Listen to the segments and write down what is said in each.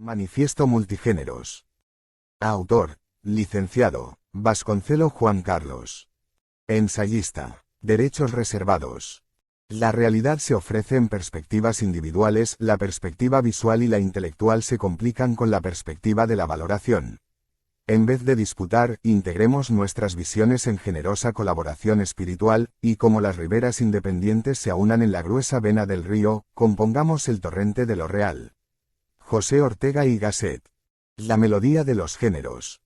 Manifiesto Multigéneros. Autor, licenciado, Vasconcelo Juan Carlos. Ensayista. Derechos reservados. La realidad se ofrece en perspectivas individuales, la perspectiva visual y la intelectual se complican con la perspectiva de la valoración. En vez de disputar, integremos nuestras visiones en generosa colaboración espiritual, y como las riberas independientes se aunan en la gruesa vena del río, compongamos el torrente de lo real. José Ortega y Gasset. La melodía de los géneros.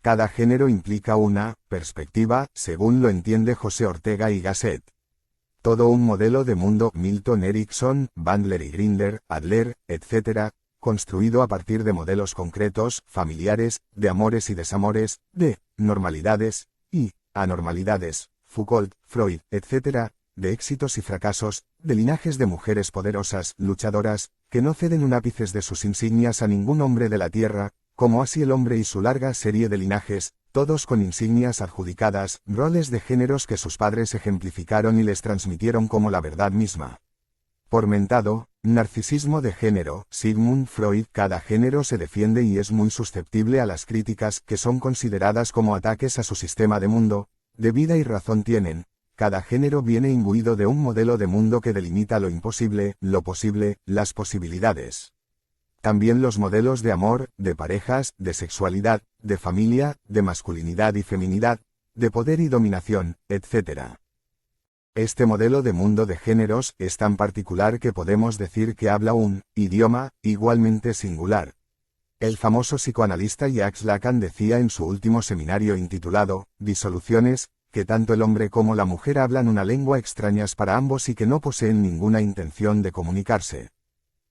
Cada género implica una perspectiva, según lo entiende José Ortega y Gasset. Todo un modelo de mundo, Milton Erickson, Bandler y Grinder, Adler, etc., construido a partir de modelos concretos, familiares, de amores y desamores, de normalidades y anormalidades, Foucault, Freud, etc., de éxitos y fracasos, de linajes de mujeres poderosas, luchadoras, que no ceden un ápice de sus insignias a ningún hombre de la tierra, como así el hombre y su larga serie de linajes, todos con insignias adjudicadas, roles de géneros que sus padres ejemplificaron y les transmitieron como la verdad misma. Por mentado, narcisismo de género, Sigmund Freud. Cada género se defiende y es muy susceptible a las críticas que son consideradas como ataques a su sistema de mundo, de vida y razón tienen. Cada género viene imbuido de un modelo de mundo que delimita lo imposible, lo posible, las posibilidades. También los modelos de amor, de parejas, de sexualidad, de familia, de masculinidad y feminidad, de poder y dominación, etc. Este modelo de mundo de géneros es tan particular que podemos decir que habla un idioma igualmente singular. El famoso psicoanalista Jacques Lacan decía en su último seminario intitulado Disoluciones, que tanto el hombre como la mujer hablan una lengua extrañas para ambos y que no poseen ninguna intención de comunicarse.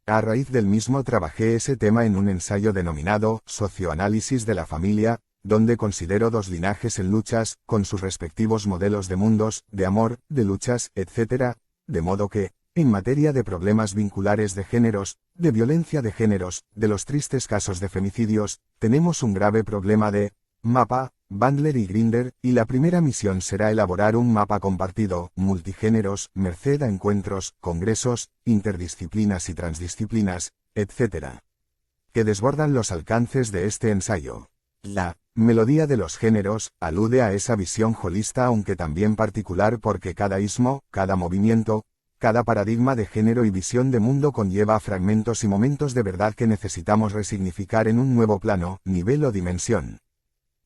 A raíz del mismo trabajé ese tema en un ensayo denominado Socioanálisis de la familia, donde considero dos linajes en luchas, con sus respectivos modelos de mundos, de amor, de luchas, etc., de modo que, en materia de problemas vinculares de géneros, de violencia de géneros, de los tristes casos de femicidios, tenemos un grave problema de mapa, Bandler y Grinder, y la primera misión será elaborar un mapa compartido, multigéneros, merced a encuentros, congresos, interdisciplinas y transdisciplinas, etc., que desbordan los alcances de este ensayo. La melodía de los géneros alude a esa visión holista aunque también particular porque cada ismo, cada movimiento, cada paradigma de género y visión de mundo conlleva fragmentos y momentos de verdad que necesitamos resignificar en un nuevo plano, nivel o dimensión.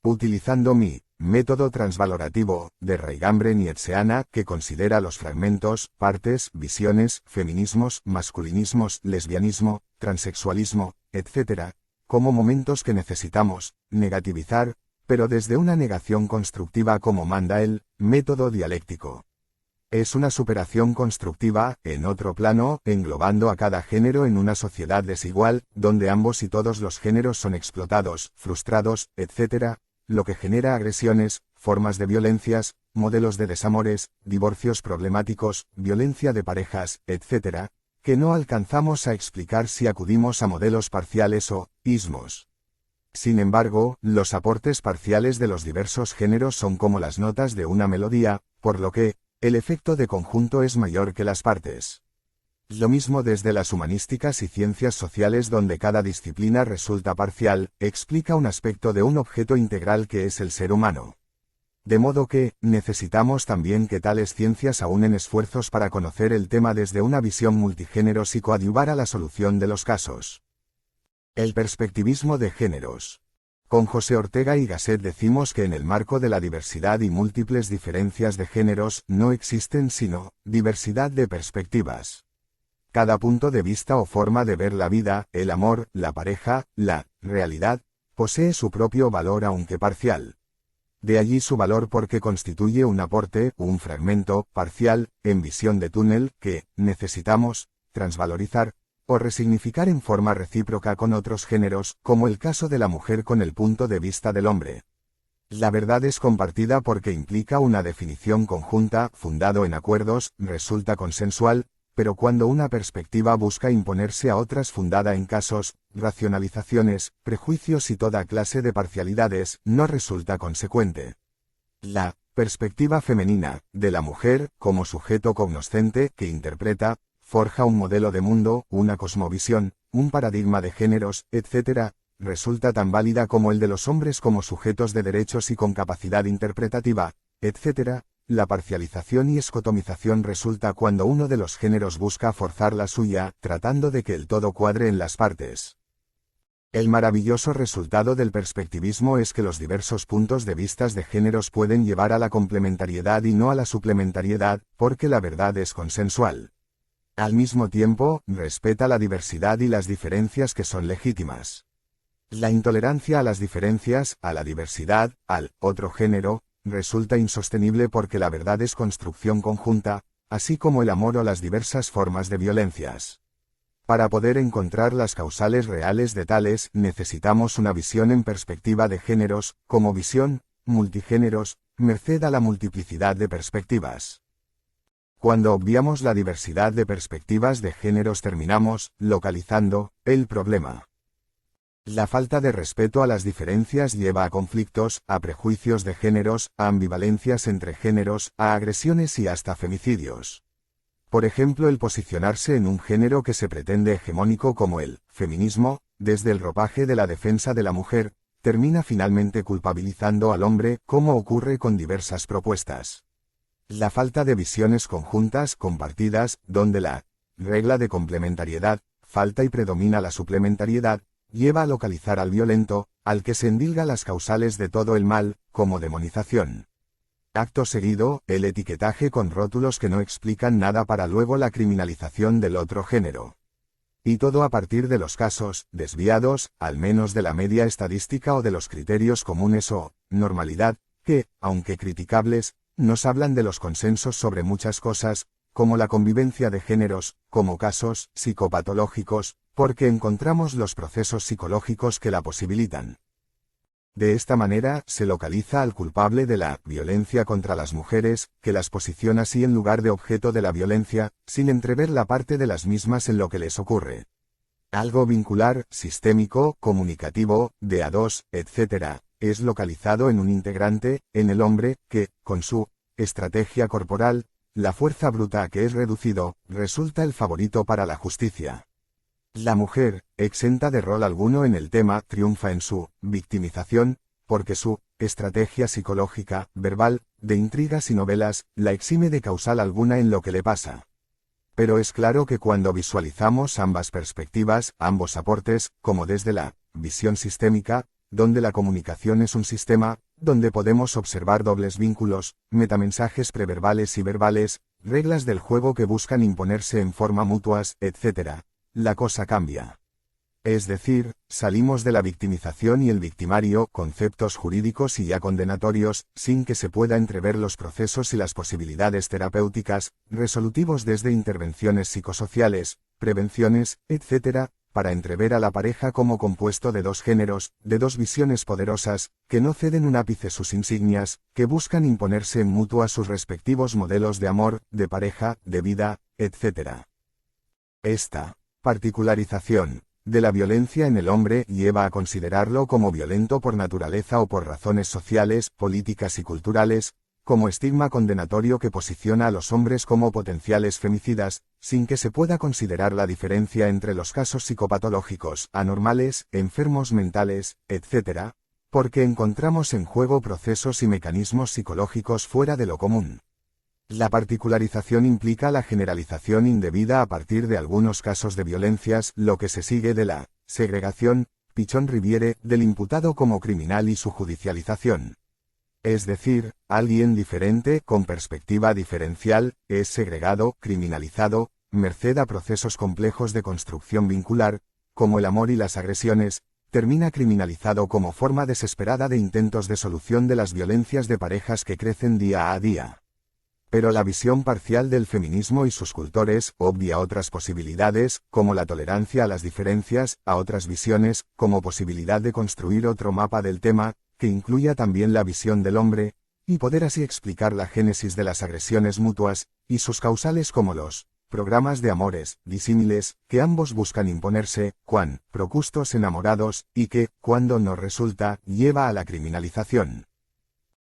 Utilizando mi método transvalorativo, de raigambre nietzscheana, que considera los fragmentos, partes, visiones, feminismos, masculinismos, lesbianismo, transexualismo, etc., como momentos que necesitamos negativizar, pero desde una negación constructiva como manda el método dialéctico. Es una superación constructiva, en otro plano, englobando a cada género en una sociedad desigual, donde ambos y todos los géneros son explotados, frustrados, etc., lo que genera agresiones, formas de violencias, modelos de desamores, divorcios problemáticos, violencia de parejas, etc., que no alcanzamos a explicar si acudimos a modelos parciales o ismos. Sin embargo, los aportes parciales de los diversos géneros son como las notas de una melodía, por lo que, el efecto de conjunto es mayor que las partes. Lo mismo desde las humanísticas y ciencias sociales donde cada disciplina resulta parcial, explica un aspecto de un objeto integral que es el ser humano. De modo que, necesitamos también que tales ciencias aúnen esfuerzos para conocer el tema desde una visión multigéneros y coadyuvar a la solución de los casos. El perspectivismo de géneros. Con José Ortega y Gasset decimos que en el marco de la diversidad y múltiples diferencias de géneros no existen sino diversidad de perspectivas. Cada punto de vista o forma de ver la vida, el amor, la pareja, la realidad, posee su propio valor aunque parcial. De allí su valor porque constituye un aporte, un fragmento, parcial, en visión de túnel, que necesitamos transvalorizar, o resignificar en forma recíproca con otros géneros, como el caso de la mujer con el punto de vista del hombre. La verdad es compartida porque implica una definición conjunta, fundado en acuerdos, resulta consensual, pero cuando una perspectiva busca imponerse a otras fundada en casos, racionalizaciones, prejuicios y toda clase de parcialidades, no resulta consecuente. La perspectiva femenina, de la mujer, como sujeto cognoscente, que interpreta, forja un modelo de mundo, una cosmovisión, un paradigma de géneros, etc., resulta tan válida como el de los hombres como sujetos de derechos y con capacidad interpretativa, etc., la parcialización y escotomización resulta cuando uno de los géneros busca forzar la suya, tratando de que el todo cuadre en las partes. El maravilloso resultado del perspectivismo es que los diversos puntos de vista de géneros pueden llevar a la complementariedad y no a la suplementariedad, porque la verdad es consensual. Al mismo tiempo, respeta la diversidad y las diferencias que son legítimas. La intolerancia a las diferencias, a la diversidad, al otro género, resulta insostenible porque la verdad es construcción conjunta, así como el amor o las diversas formas de violencias. Para poder encontrar las causales reales de tales, necesitamos una visión en perspectiva de géneros, como visión, multigéneros, merced a la multiplicidad de perspectivas. Cuando obviamos la diversidad de perspectivas de géneros terminamos, localizando, el problema. La falta de respeto a las diferencias lleva a conflictos, a prejuicios de géneros, a ambivalencias entre géneros, a agresiones y hasta femicidios. Por ejemplo, el posicionarse en un género que se pretende hegemónico como el feminismo, desde el ropaje de la defensa de la mujer, termina finalmente culpabilizando al hombre, como ocurre con diversas propuestas. La falta de visiones conjuntas, compartidas, donde la regla de complementariedad falta y predomina la suplementariedad, lleva a localizar al violento, al que se endilga las causales de todo el mal, como demonización. Acto seguido, el etiquetaje con rótulos que no explican nada para luego la criminalización del otro género. Y todo a partir de los casos, desviados, al menos de la media estadística o de los criterios comunes o normalidad, que, aunque criticables, nos hablan de los consensos sobre muchas cosas, como la convivencia de géneros, como casos psicopatológicos, porque encontramos los procesos psicológicos que la posibilitan. De esta manera, se localiza al culpable de la violencia contra las mujeres, que las posiciona así en lugar de objeto de la violencia, sin entrever la parte de las mismas en lo que les ocurre. Algo vincular, sistémico, comunicativo, de a dos, etc., es localizado en un integrante, en el hombre, que, con su estrategia corporal, la fuerza bruta a que es reducido, resulta el favorito para la justicia. La mujer, exenta de rol alguno en el tema, triunfa en su victimización, porque su estrategia psicológica, verbal, de intrigas y novelas, la exime de causal alguna en lo que le pasa. Pero es claro que cuando visualizamos ambas perspectivas, ambos aportes, como desde la visión sistémica, donde la comunicación es un sistema, donde podemos observar dobles vínculos, metamensajes preverbales y verbales, reglas del juego que buscan imponerse en forma mutuas, etc., la cosa cambia. Es decir, salimos de la victimización y el victimario, conceptos jurídicos y ya condenatorios, sin que se pueda entrever los procesos y las posibilidades terapéuticas, resolutivos desde intervenciones psicosociales, prevenciones, etc., para entrever a la pareja como compuesto de dos géneros, de dos visiones poderosas, que no ceden un ápice sus insignias, que buscan imponerse en mutua sus respectivos modelos de amor, de pareja, de vida, etc. Esta particularización de la violencia en el hombre lleva a considerarlo como violento por naturaleza o por razones sociales, políticas y culturales, como estigma condenatorio que posiciona a los hombres como potenciales femicidas, sin que se pueda considerar la diferencia entre los casos psicopatológicos, anormales, enfermos mentales, etc., porque encontramos en juego procesos y mecanismos psicológicos fuera de lo común. La particularización implica la generalización indebida a partir de algunos casos de violencias, lo que se sigue de la segregación, Pichon-Riviere, del imputado como criminal y su judicialización. Es decir, alguien diferente, con perspectiva diferencial, es segregado, criminalizado, merced a procesos complejos de construcción vincular, como el amor y las agresiones, termina criminalizado como forma desesperada de intentos de solución de las violencias de parejas que crecen día a día. Pero la visión parcial del feminismo y sus cultores obvia otras posibilidades, como la tolerancia a las diferencias, a otras visiones, como posibilidad de construir otro mapa del tema, que incluya también la visión del hombre, y poder así explicar la génesis de las agresiones mutuas, y sus causales como los programas de amores, disímiles, que ambos buscan imponerse, cuan procustos enamorados, y que, cuando no resulta, lleva a la criminalización.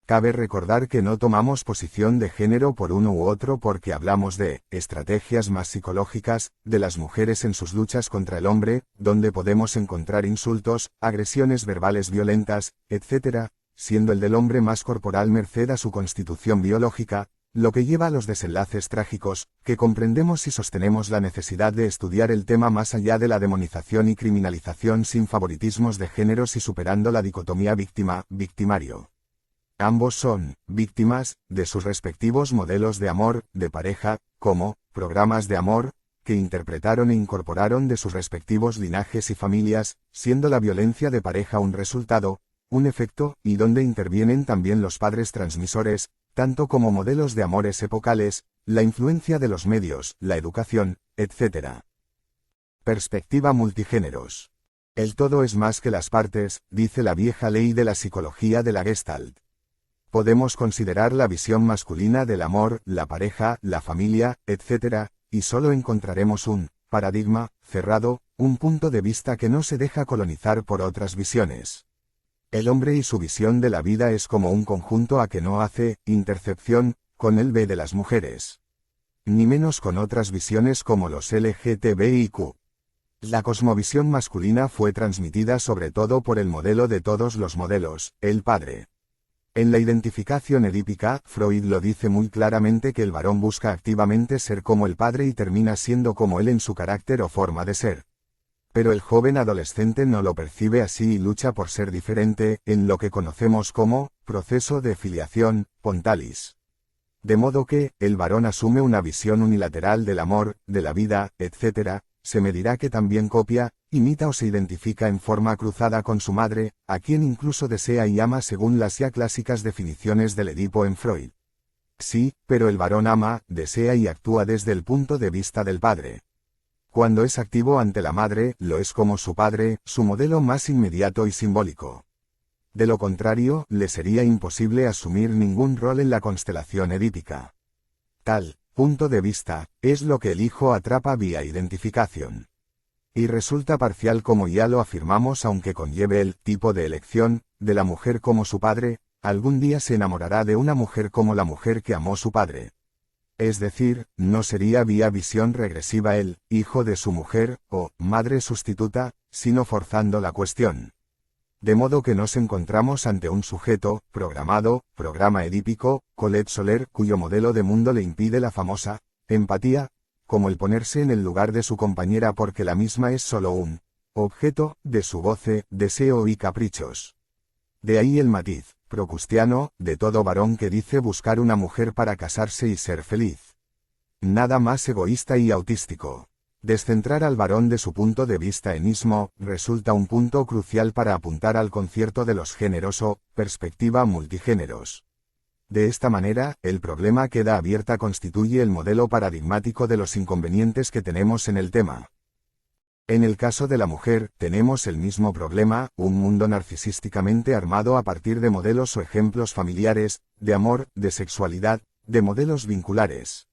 Cabe recordar que no tomamos posición de género por uno u otro porque hablamos de estrategias más psicológicas, de las mujeres en sus luchas contra el hombre, donde podemos encontrar insultos, agresiones verbales violentas, etc., siendo el del hombre más corporal merced a su constitución biológica, lo que lleva a los desenlaces trágicos, que comprendemos si sostenemos la necesidad de estudiar el tema más allá de la demonización y criminalización sin favoritismos de géneros y superando la dicotomía víctima-victimario. Ambos son víctimas de sus respectivos modelos de amor, de pareja, como programas de amor, que interpretaron e incorporaron de sus respectivos linajes y familias, siendo la violencia de pareja un resultado, un efecto, y donde intervienen también los padres transmisores, tanto como modelos de amores epocales, la influencia de los medios, la educación, etc. Perspectiva multigéneros. El todo es más que las partes, dice la vieja ley de la psicología de la Gestalt. Podemos considerar la visión masculina del amor, la pareja, la familia, etc., y solo encontraremos un paradigma cerrado, un punto de vista que no se deja colonizar por otras visiones. El hombre y su visión de la vida es como un conjunto a que no hace intercepción con el B de las mujeres. Ni menos con otras visiones como los LGTBIQ. La cosmovisión masculina fue transmitida sobre todo por el modelo de todos los modelos, el padre. En la identificación edípica, Freud lo dice muy claramente que el varón busca activamente ser como el padre y termina siendo como él en su carácter o forma de ser. Pero el joven adolescente no lo percibe así y lucha por ser diferente, en lo que conocemos como proceso de filiación, pontalis. De modo que, el varón asume una visión unilateral del amor, de la vida, etc., se me dirá que también copia, imita o se identifica en forma cruzada con su madre, a quien incluso desea y ama según las ya clásicas definiciones del Edipo en Freud. Sí, pero el varón ama, desea y actúa desde el punto de vista del padre. Cuando es activo ante la madre, lo es como su padre, su modelo más inmediato y simbólico. De lo contrario, le sería imposible asumir ningún rol en la constelación edípica. Tal punto de vista es lo que el hijo atrapa vía identificación. Y resulta parcial como ya lo afirmamos, aunque conlleve el tipo de elección de la mujer como su padre, algún día se enamorará de una mujer como la mujer que amó su padre. Es decir, no sería vía visión regresiva el hijo de su mujer, o madre sustituta, sino forzando la cuestión. De modo que nos encontramos ante un sujeto, programado, programa edípico, Colette Soler, cuyo modelo de mundo le impide la famosa empatía, como el ponerse en el lugar de su compañera porque la misma es solo un objeto de su goce, deseo y caprichos. De ahí el matiz procustiano de todo varón que dice buscar una mujer para casarse y ser feliz. Nada más egoísta y autístico. Descentrar al varón de su punto de vista enismo resulta un punto crucial para apuntar al concierto de los géneros o perspectiva multigéneros. De esta manera, el problema queda abierta constituye el modelo paradigmático de los inconvenientes que tenemos en el tema. En el caso de la mujer, tenemos el mismo problema, un mundo narcisísticamente armado a partir de modelos o ejemplos familiares, de amor, de sexualidad, de modelos vinculares.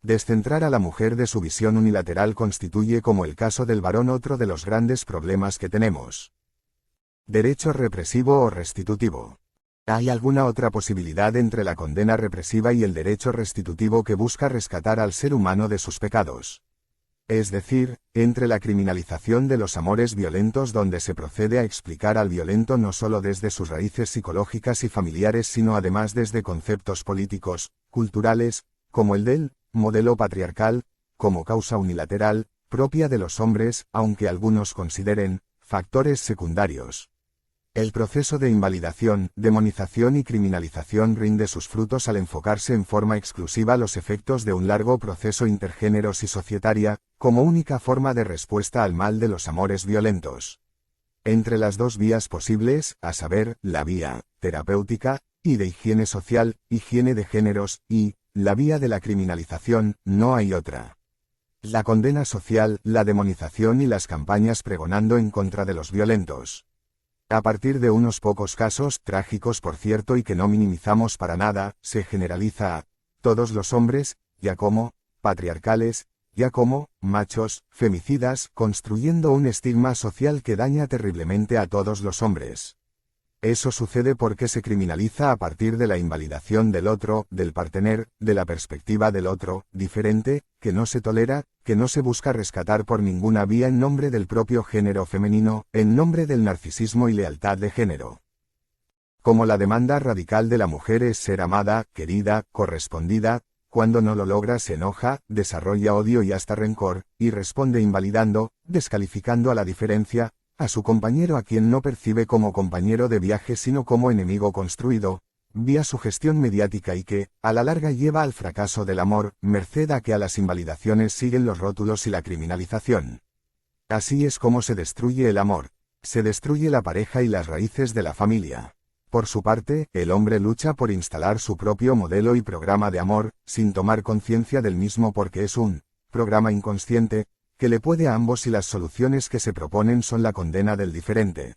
Descentrar a la mujer de su visión unilateral constituye como el caso del varón otro de los grandes problemas que tenemos. Derecho represivo o restitutivo. ¿Hay alguna otra posibilidad entre la condena represiva y el derecho restitutivo que busca rescatar al ser humano de sus pecados? Es decir, entre la criminalización de los amores violentos donde se procede a explicar al violento no solo desde sus raíces psicológicas y familiares sino además desde conceptos políticos, culturales, como el del modelo patriarcal, como causa unilateral, propia de los hombres, aunque algunos consideren factores secundarios. El proceso de invalidación, demonización y criminalización rinde sus frutos al enfocarse en forma exclusiva los efectos de un largo proceso intergéneros y societaria, como única forma de respuesta al mal de los amores violentos. Entre las dos vías posibles, a saber, la vía terapéutica, y de higiene social, higiene de géneros, y la vía de la criminalización, no hay otra. La condena social, la demonización y las campañas pregonando en contra de los violentos. A partir de unos pocos casos, trágicos por cierto y que no minimizamos para nada, se generaliza a todos los hombres, ya como patriarcales, ya como machos, femicidas, construyendo un estigma social que daña terriblemente a todos los hombres. Eso sucede porque se criminaliza a partir de la invalidación del otro, del partener, de la perspectiva del otro, diferente, que no se tolera, que no se busca rescatar por ninguna vía en nombre del propio género femenino, en nombre del narcisismo y lealtad de género. Como la demanda radical de la mujer es ser amada, querida, correspondida, cuando no lo logra se enoja, desarrolla odio y hasta rencor, y responde invalidando, descalificando a la diferencia, a su compañero a quien no percibe como compañero de viaje sino como enemigo construido, vía su gestión mediática y que, a la larga lleva al fracaso del amor, merced a que a las invalidaciones siguen los rótulos y la criminalización. Así es como se destruye el amor. Se destruye la pareja y las raíces de la familia. Por su parte, el hombre lucha por instalar su propio modelo y programa de amor, sin tomar conciencia del mismo porque es un programa inconsciente, que le puede a ambos y las soluciones que se proponen son la condena del diferente.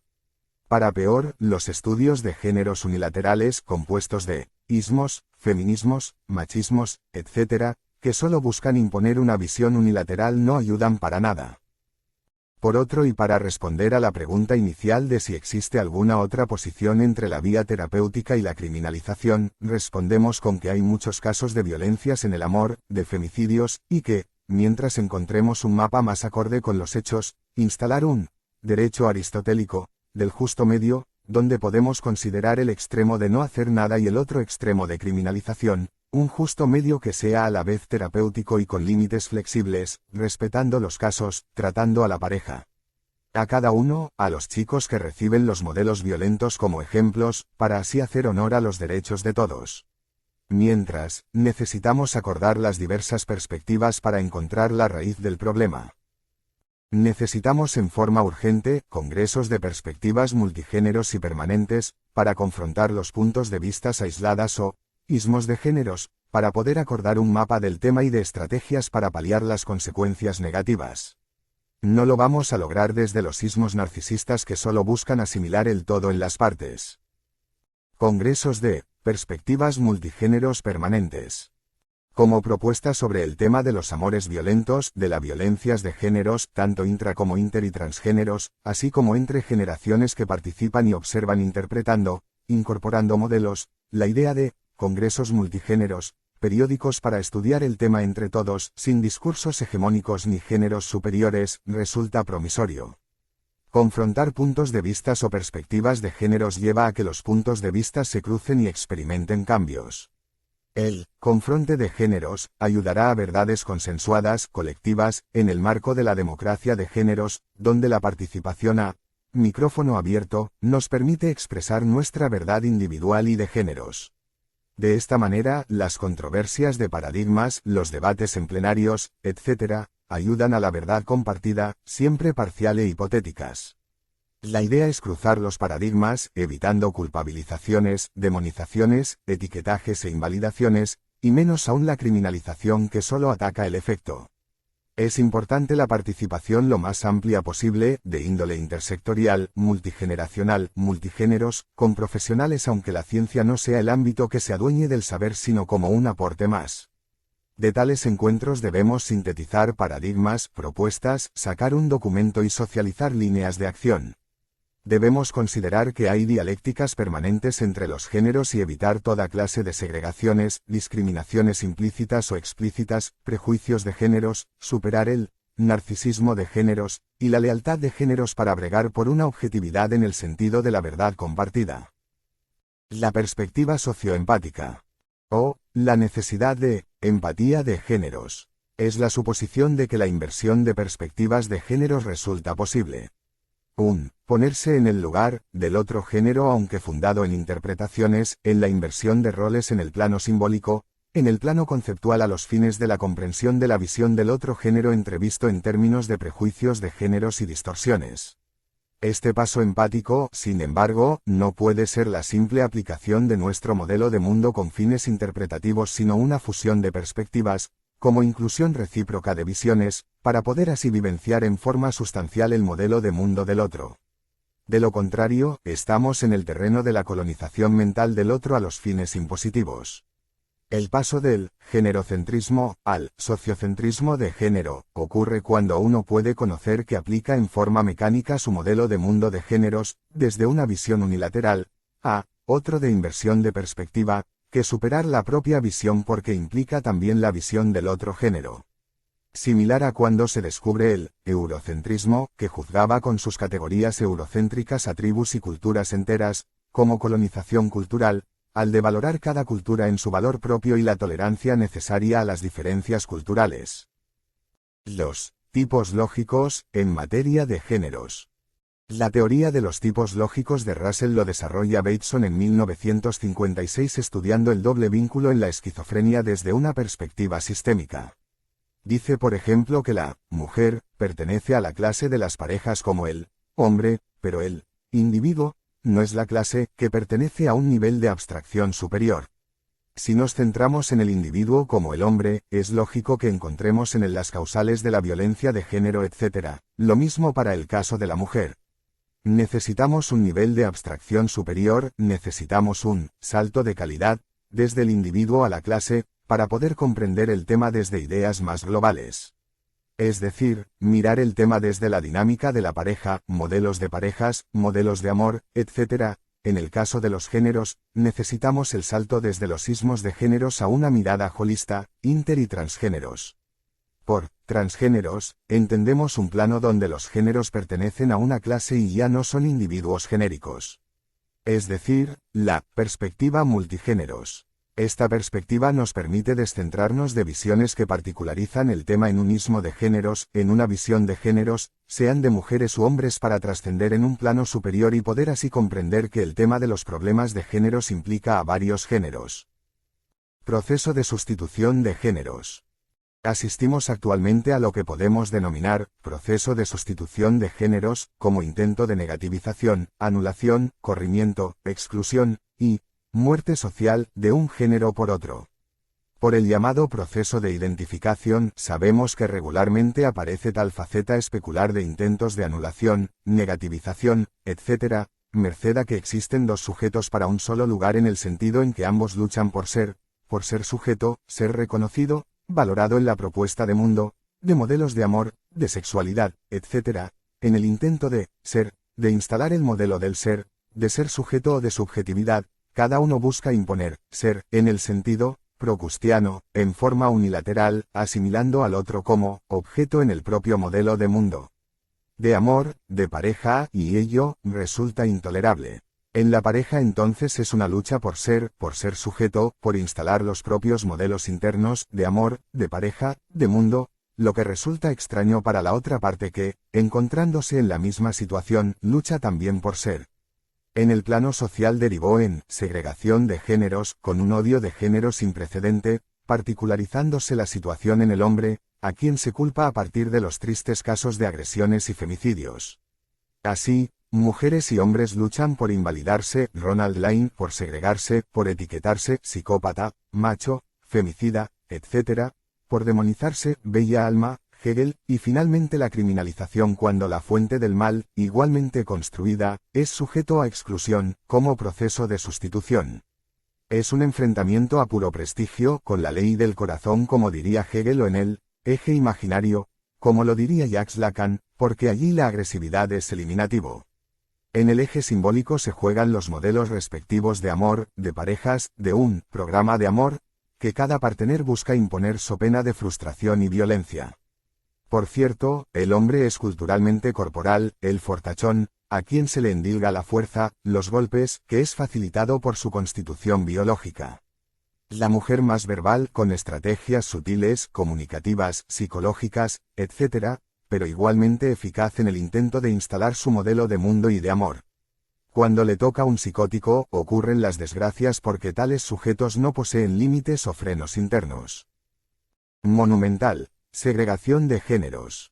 Para peor, los estudios de géneros unilaterales compuestos de ismos, feminismos, machismos, etc., que solo buscan imponer una visión unilateral no ayudan para nada. Por otro y para responder a la pregunta inicial de si existe alguna otra posición entre la vía terapéutica y la criminalización, respondemos con que hay muchos casos de violencias en el amor, de femicidios, y que, mientras encontremos un mapa más acorde con los hechos, instalar un derecho aristotélico, del justo medio, donde podemos considerar el extremo de no hacer nada y el otro extremo de criminalización, un justo medio que sea a la vez terapéutico y con límites flexibles, respetando los casos, tratando a la pareja. A cada uno, a los chicos que reciben los modelos violentos como ejemplos, para así hacer honor a los derechos de todos. Mientras, necesitamos acordar las diversas perspectivas para encontrar la raíz del problema. Necesitamos en forma urgente, congresos de perspectivas multigéneros y permanentes, para confrontar los puntos de vista aisladas o ismos de géneros, para poder acordar un mapa del tema y de estrategias para paliar las consecuencias negativas. No lo vamos a lograr desde los ismos narcisistas que solo buscan asimilar el todo en las partes. Congresos de perspectivas multigéneros permanentes. Como propuesta sobre el tema de los amores violentos, de las violencias de géneros, tanto intra como inter y transgéneros, así como entre generaciones que participan y observan interpretando, incorporando modelos, la idea de congresos multigéneros, periódicos para estudiar el tema entre todos, sin discursos hegemónicos ni géneros superiores, resulta promisorio. Confrontar puntos de vista o perspectivas de géneros lleva a que los puntos de vista se crucen y experimenten cambios. El confronte de géneros ayudará a verdades consensuadas, colectivas, en el marco de la democracia de géneros, donde la participación a micrófono abierto nos permite expresar nuestra verdad individual y de géneros. De esta manera, las controversias de paradigmas, los debates en plenarios, etc., ayudan a la verdad compartida, siempre parcial e hipotéticas. La idea es cruzar los paradigmas, evitando culpabilizaciones, demonizaciones, etiquetajes e invalidaciones, y menos aún la criminalización que solo ataca el efecto. Es importante la participación lo más amplia posible, de índole intersectorial, multigeneracional, multigéneros, con profesionales aunque la ciencia no sea el ámbito que se adueñe del saber sino como un aporte más. De tales encuentros debemos sintetizar paradigmas, propuestas, sacar un documento y socializar líneas de acción. Debemos considerar que hay dialécticas permanentes entre los géneros y evitar toda clase de segregaciones, discriminaciones implícitas o explícitas, prejuicios de géneros, superar el narcisismo de géneros, y la lealtad de géneros para bregar por una objetividad en el sentido de la verdad compartida. La perspectiva socioempática. O la necesidad de empatía de géneros. Es la suposición de que la inversión de perspectivas de géneros resulta posible. Ponerse en el lugar del otro género aunque fundado en interpretaciones, en la inversión de roles en el plano simbólico, en el plano conceptual a los fines de la comprensión de la visión del otro género entrevisto en términos de prejuicios de géneros y distorsiones. Este paso empático, sin embargo, no puede ser la simple aplicación de nuestro modelo de mundo con fines interpretativos sino una fusión de perspectivas, como inclusión recíproca de visiones, para poder así vivenciar en forma sustancial el modelo de mundo del otro. De lo contrario, estamos en el terreno de la colonización mental del otro a los fines impositivos. El paso del generocentrismo al sociocentrismo de género ocurre cuando uno puede conocer que aplica en forma mecánica su modelo de mundo de géneros, desde una visión unilateral, Otro de inversión de perspectiva, que superar la propia visión porque implica también la visión del otro género. Similar a cuando se descubre el eurocentrismo, que juzgaba con sus categorías eurocéntricas a tribus y culturas enteras, como colonización cultural, al de valorar cada cultura en su valor propio y la tolerancia necesaria a las diferencias culturales. Los tipos lógicos, en materia de géneros. La teoría de los tipos lógicos de Russell lo desarrolla Bateson en 1956 estudiando el doble vínculo en la esquizofrenia desde una perspectiva sistémica. Dice por ejemplo que la mujer pertenece a la clase de las parejas como el hombre, pero el individuo no es la clase que pertenece a un nivel de abstracción superior. Si nos centramos en el individuo como el hombre, es lógico que encontremos en él las causales de la violencia de género, etc. Lo mismo para el caso de la mujer. Necesitamos un nivel de abstracción superior, necesitamos un salto de calidad, desde el individuo a la clase, para poder comprender el tema desde ideas más globales. Es decir, mirar el tema desde la dinámica de la pareja, modelos de parejas, modelos de amor, etc. En el caso de los géneros, necesitamos el salto desde los ismos de géneros a una mirada holista, inter y transgéneros. Por transgéneros, entendemos un plano donde los géneros pertenecen a una clase y ya no son individuos genéricos. Es decir, la perspectiva multigéneros. Esta perspectiva nos permite descentrarnos de visiones que particularizan el tema en un ismo de géneros, en una visión de géneros, sean de mujeres u hombres, para trascender en un plano superior y poder así comprender que el tema de los problemas de géneros implica a varios géneros. Proceso de sustitución de géneros. Asistimos actualmente a lo que podemos denominar proceso de sustitución de géneros, como intento de negativización, anulación, corrimiento, exclusión y muerte social de un género por otro. Por el llamado proceso de identificación, sabemos que regularmente aparece tal faceta especular de intentos de anulación, negativización, etc., merced a que existen dos sujetos para un solo lugar en el sentido en que ambos luchan por ser sujeto, ser reconocido, valorado en la propuesta de mundo, de modelos de amor, de sexualidad, etc., en el intento de ser, de instalar el modelo del ser, de ser sujeto o de subjetividad. Cada uno busca imponer ser, en el sentido procustiano, en forma unilateral, asimilando al otro como objeto en el propio modelo de mundo. De amor, de pareja, y ello resulta intolerable. En la pareja entonces es una lucha por ser sujeto, por instalar los propios modelos internos, de amor, de pareja, de mundo, lo que resulta extraño para la otra parte que, encontrándose en la misma situación, lucha también por ser. En el plano social derivó en segregación de géneros, con un odio de género sin precedente, particularizándose la situación en el hombre, a quien se culpa a partir de los tristes casos de agresiones y femicidios. Así, mujeres y hombres luchan por invalidarse, Ronald Lane, por segregarse, por etiquetarse, psicópata, macho, femicida, etc., por demonizarse, bella alma, Hegel, y finalmente la criminalización cuando la fuente del mal, igualmente construida, es sujeto a exclusión, como proceso de sustitución. Es un enfrentamiento a puro prestigio, con la ley del corazón como diría Hegel, o en el eje imaginario, como lo diría Jacques Lacan, porque allí la agresividad es eliminativo. En el eje simbólico se juegan los modelos respectivos de amor, de parejas, de un programa de amor, que cada partener busca imponer so pena de frustración y violencia. Por cierto, el hombre es culturalmente corporal, el fortachón, a quien se le endilga la fuerza, los golpes, que es facilitado por su constitución biológica. La mujer más verbal, con estrategias sutiles, comunicativas, psicológicas, etc., pero igualmente eficaz en el intento de instalar su modelo de mundo y de amor. Cuando le toca un psicótico, ocurren las desgracias porque tales sujetos no poseen límites o frenos internos. Monumental. Segregación de géneros.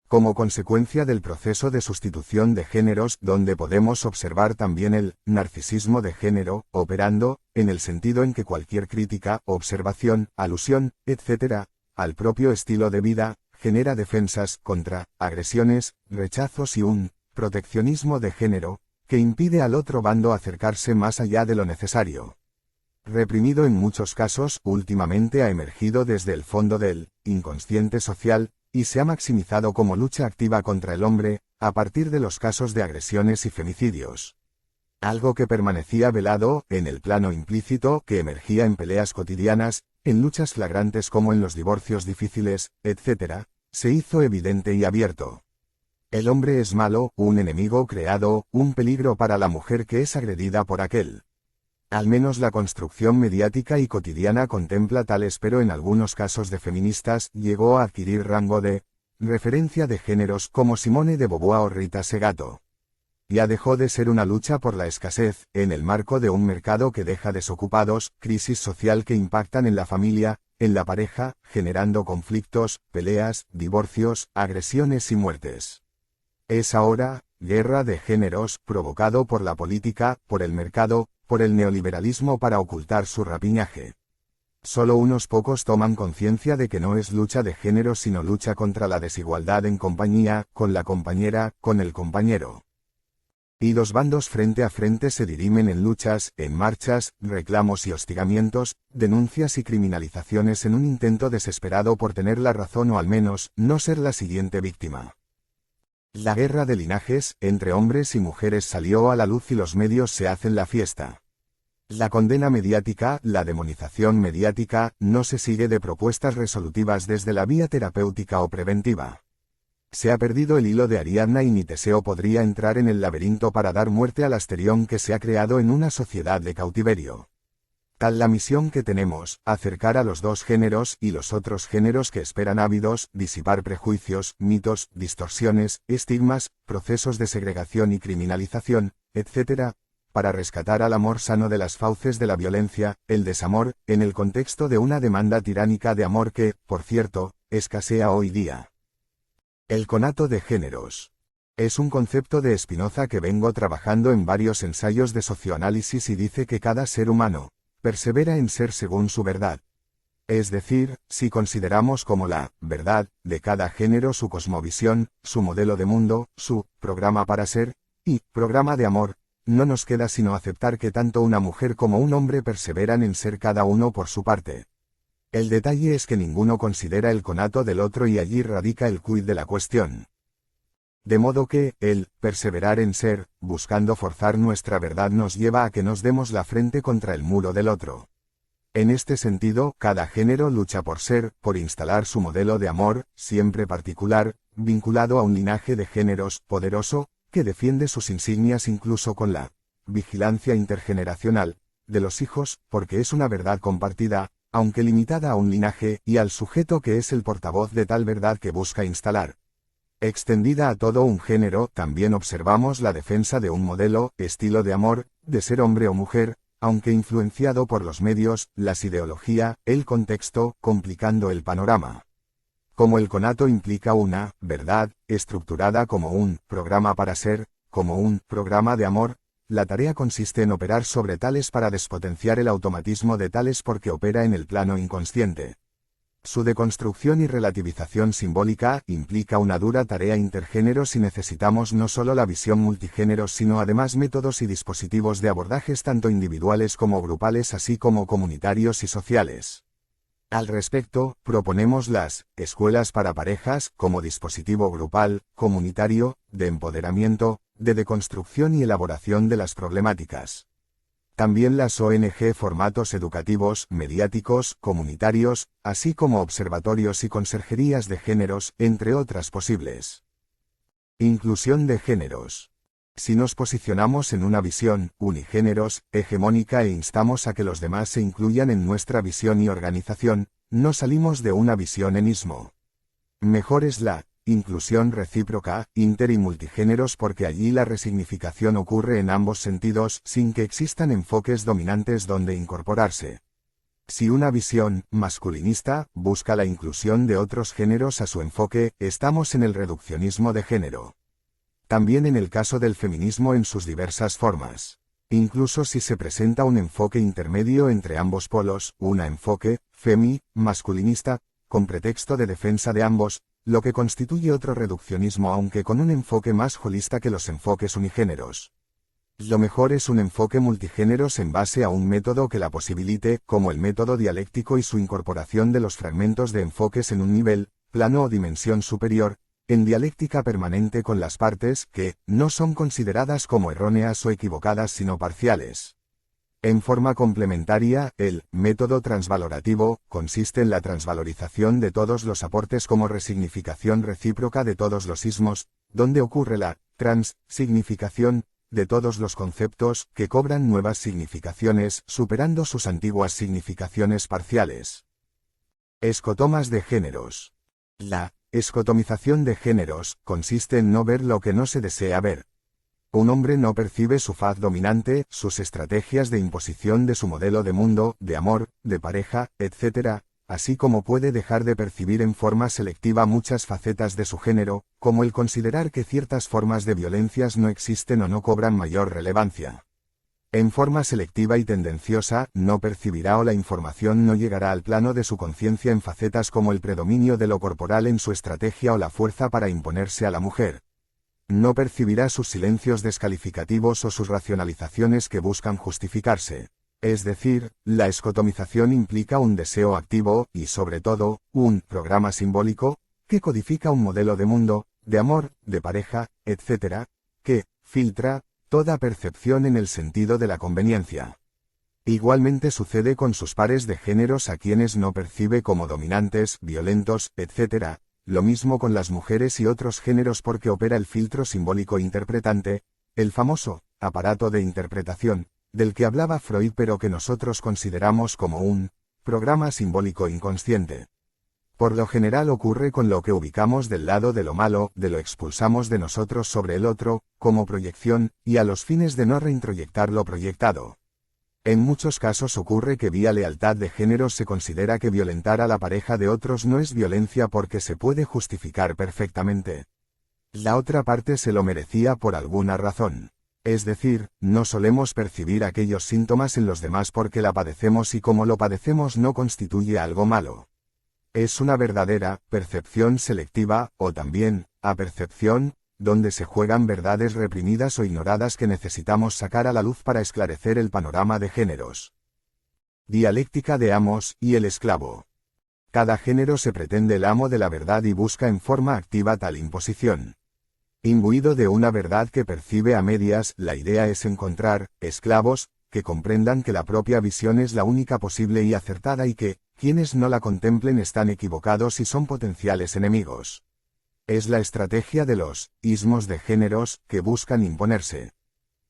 Como consecuencia del proceso de sustitución de géneros, donde podemos observar también el narcisismo de género, operando, en el sentido en que cualquier crítica, observación, alusión, etc., al propio estilo de vida, genera defensas contra agresiones, rechazos y un proteccionismo de género, que impide al otro bando acercarse más allá de lo necesario. Reprimido en muchos casos, últimamente ha emergido desde el fondo del inconsciente social, y se ha maximizado como lucha activa contra el hombre, a partir de los casos de agresiones y femicidios. Algo que permanecía velado, en el plano implícito, que emergía en peleas cotidianas, en luchas flagrantes como en los divorcios difíciles, etc., se hizo evidente y abierto. El hombre es malo, un enemigo creado, un peligro para la mujer que es agredida por aquel. Al menos la construcción mediática y cotidiana contempla tales, pero en algunos casos de feministas llegó a adquirir rango de referencia de géneros como Simone de Beauvoir o Rita Segato. Ya dejó de ser una lucha por la escasez, en el marco de un mercado que deja desocupados, crisis social que impactan en la familia, en la pareja, generando conflictos, peleas, divorcios, agresiones y muertes. Es ahora, guerra de géneros, provocado por la política, por el mercado, por el neoliberalismo para ocultar su rapiñaje. Solo unos pocos toman conciencia de que no es lucha de géneros sino lucha contra la desigualdad en compañía, con la compañera, con el compañero. Y los bandos frente a frente se dirimen en luchas, en marchas, reclamos y hostigamientos, denuncias y criminalizaciones en un intento desesperado por tener la razón o al menos, no ser la siguiente víctima. La guerra de linajes, entre hombres y mujeres salió a la luz y los medios se hacen la fiesta. La condena mediática, la demonización mediática, no se sigue de propuestas resolutivas desde la vía terapéutica o preventiva. Se ha perdido el hilo de Ariadna y ni Teseo podría entrar en el laberinto para dar muerte al asterión que se ha creado en una sociedad de cautiverio. Tal la misión que tenemos, acercar a los dos géneros y los otros géneros que esperan ávidos, disipar prejuicios, mitos, distorsiones, estigmas, procesos de segregación y criminalización, etc., para rescatar al amor sano de las fauces de la violencia, el desamor, en el contexto de una demanda tiránica de amor que, por cierto, escasea hoy día. El conato de géneros. Es un concepto de Spinoza que vengo trabajando en varios ensayos de socioanálisis y dice que cada ser humano persevera en ser según su verdad. Es decir, si consideramos como la verdad de cada género su cosmovisión, su modelo de mundo, su programa para ser y programa de amor, no nos queda sino aceptar que tanto una mujer como un hombre perseveran en ser cada uno por su parte. El detalle es que ninguno considera el conato del otro y allí radica el quid de la cuestión. De modo que, el perseverar en ser, buscando forzar nuestra verdad nos lleva a que nos demos la frente contra el muro del otro. En este sentido, cada género lucha por ser, por instalar su modelo de amor, siempre particular, vinculado a un linaje de géneros, poderoso, que defiende sus insignias incluso con la vigilancia intergeneracional de los hijos, porque es una verdad compartida, aunque limitada a un linaje, y al sujeto que es el portavoz de tal verdad que busca instalar. Extendida a todo un género, también observamos la defensa de un modelo, estilo de amor, de ser hombre o mujer, aunque influenciado por los medios, las ideología, el contexto, complicando el panorama. Como el conato implica una verdad, estructurada como un programa para ser, como un programa de amor, la tarea consiste en operar sobre tales para despotenciar el automatismo de tales porque opera en el plano inconsciente. Su deconstrucción y relativización simbólica implica una dura tarea intergénero si necesitamos no solo la visión multigéneros sino además métodos y dispositivos de abordajes tanto individuales como grupales así como comunitarios y sociales. Al respecto, proponemos las escuelas para parejas como dispositivo grupal, comunitario, de empoderamiento, de deconstrucción y elaboración de las problemáticas. También las ONG formatos educativos, mediáticos, comunitarios, así como observatorios y conserjerías de géneros, entre otras posibles. Inclusión de géneros. Si nos posicionamos en una visión, unigéneros, hegemónica e instamos a que los demás se incluyan en nuestra visión y organización, no salimos de una visión enismo. Mejor es la inclusión recíproca, inter y multigéneros porque allí la resignificación ocurre en ambos sentidos sin que existan enfoques dominantes donde incorporarse. Si una visión masculinista busca la inclusión de otros géneros a su enfoque, estamos en el reduccionismo de género. También en el caso del feminismo en sus diversas formas. Incluso si se presenta un enfoque intermedio entre ambos polos, un enfoque masculinista, con pretexto de defensa de ambos, lo que constituye otro reduccionismo aunque con un enfoque más holista que los enfoques unigéneros. Lo mejor es un enfoque multigéneros en base a un método que la posibilite, como el método dialéctico y su incorporación de los fragmentos de enfoques en un nivel, plano o dimensión superior, en dialéctica permanente con las partes que no son consideradas como erróneas o equivocadas sino parciales. En forma complementaria, el método transvalorativo consiste en la transvalorización de todos los aportes como resignificación recíproca de todos los ismos, donde ocurre la transsignificación de todos los conceptos que cobran nuevas significaciones, superando sus antiguas significaciones parciales. Escotomas de géneros. La escotomización de géneros consiste en no ver lo que no se desea ver. Un hombre no percibe su faz dominante, sus estrategias de imposición de su modelo de mundo, de amor, de pareja, etc., así como puede dejar de percibir en forma selectiva muchas facetas de su género, como el considerar que ciertas formas de violencias no existen o no cobran mayor relevancia. En forma selectiva y tendenciosa, no percibirá o la información no llegará al plano de su conciencia en facetas como el predominio de lo corporal en su estrategia o la fuerza para imponerse a la mujer. No percibirá sus silencios descalificativos o sus racionalizaciones que buscan justificarse. Es decir, la escotomización implica un deseo activo y, sobre todo, un programa simbólico, que codifica un modelo de mundo, de amor, de pareja, etc., que filtra toda percepción en el sentido de la conveniencia. Igualmente sucede con sus pares de géneros a quienes no percibe como dominantes, violentos, etc., lo mismo con las mujeres y otros géneros porque opera el filtro simbólico interpretante, el famoso aparato de interpretación, del que hablaba Freud pero que nosotros consideramos como un programa simbólico inconsciente. Por lo general ocurre con lo que ubicamos del lado de lo malo, de lo expulsamos de nosotros sobre el otro, como proyección, y a los fines de no reintroyectar lo proyectado. En muchos casos ocurre que vía lealtad de géneros se considera que violentar a la pareja de otros no es violencia porque se puede justificar perfectamente. La otra parte se lo merecía por alguna razón. Es decir, no solemos percibir aquellos síntomas en los demás porque la padecemos y como lo padecemos no constituye algo malo. Es una verdadera percepción selectiva, o también apercepción, donde se juegan verdades reprimidas o ignoradas que necesitamos sacar a la luz para esclarecer el panorama de géneros. Dialéctica de amos y el esclavo. Cada género se pretende el amo de la verdad y busca en forma activa tal imposición. Imbuido de una verdad que percibe a medias, la idea es encontrar esclavos que comprendan que la propia visión es la única posible y acertada y que, quienes no la contemplen están equivocados y son potenciales enemigos. Es la estrategia de los ismos de géneros que buscan imponerse.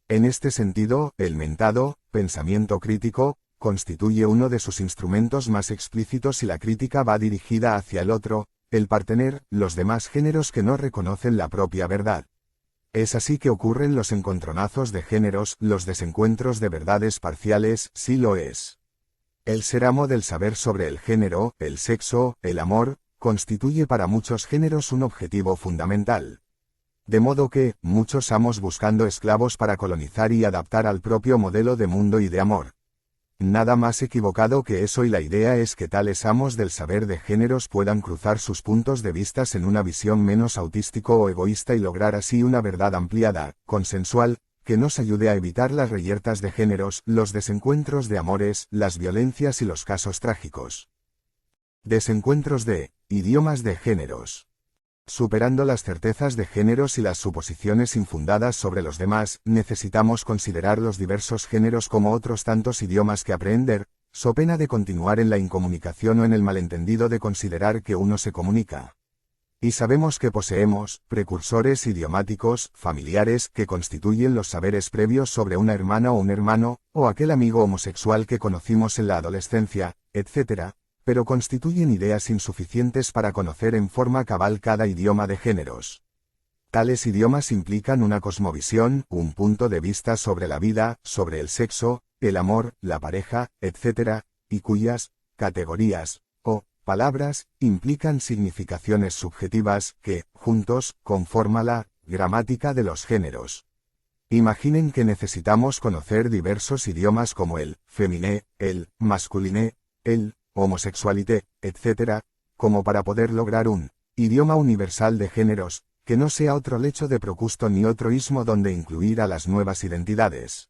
En este sentido, el mentado pensamiento crítico constituye uno de sus instrumentos más explícitos y la crítica va dirigida hacia el otro, el partener, los demás géneros que no reconocen la propia verdad. Es así que ocurren los encontronazos de géneros, los desencuentros de verdades parciales, sí lo es. El ser amo del saber sobre el género, el sexo, el amor, constituye para muchos géneros un objetivo fundamental. De modo que, muchos amos buscando esclavos para colonizar y adaptar al propio modelo de mundo y de amor. Nada más equivocado que eso y la idea es que tales amos del saber de géneros puedan cruzar sus puntos de vista en una visión menos autístico o egoísta y lograr así una verdad ampliada, consensual, que nos ayude a evitar las reyertas de géneros, los desencuentros de amores, las violencias y los casos trágicos. Desencuentros de idiomas de géneros. Superando las certezas de géneros y las suposiciones infundadas sobre los demás, necesitamos considerar los diversos géneros como otros tantos idiomas que aprender, so pena de continuar en la incomunicación o en el malentendido de considerar que uno se comunica. Y sabemos que poseemos precursores idiomáticos, familiares, que constituyen los saberes previos sobre una hermana o un hermano, o aquel amigo homosexual que conocimos en la adolescencia, etc., pero constituyen ideas insuficientes para conocer en forma cabal cada idioma de géneros. Tales idiomas implican una cosmovisión, un punto de vista sobre la vida, sobre el sexo, el amor, la pareja, etc., y cuyas categorías, o palabras, implican significaciones subjetivas que, juntos, conforman la gramática de los géneros. Imaginen que necesitamos conocer diversos idiomas como el féminin, el masculin, el homosexualité, etc., como para poder lograr un idioma universal de géneros, que no sea otro lecho de Procusto ni otro ismo donde incluir a las nuevas identidades.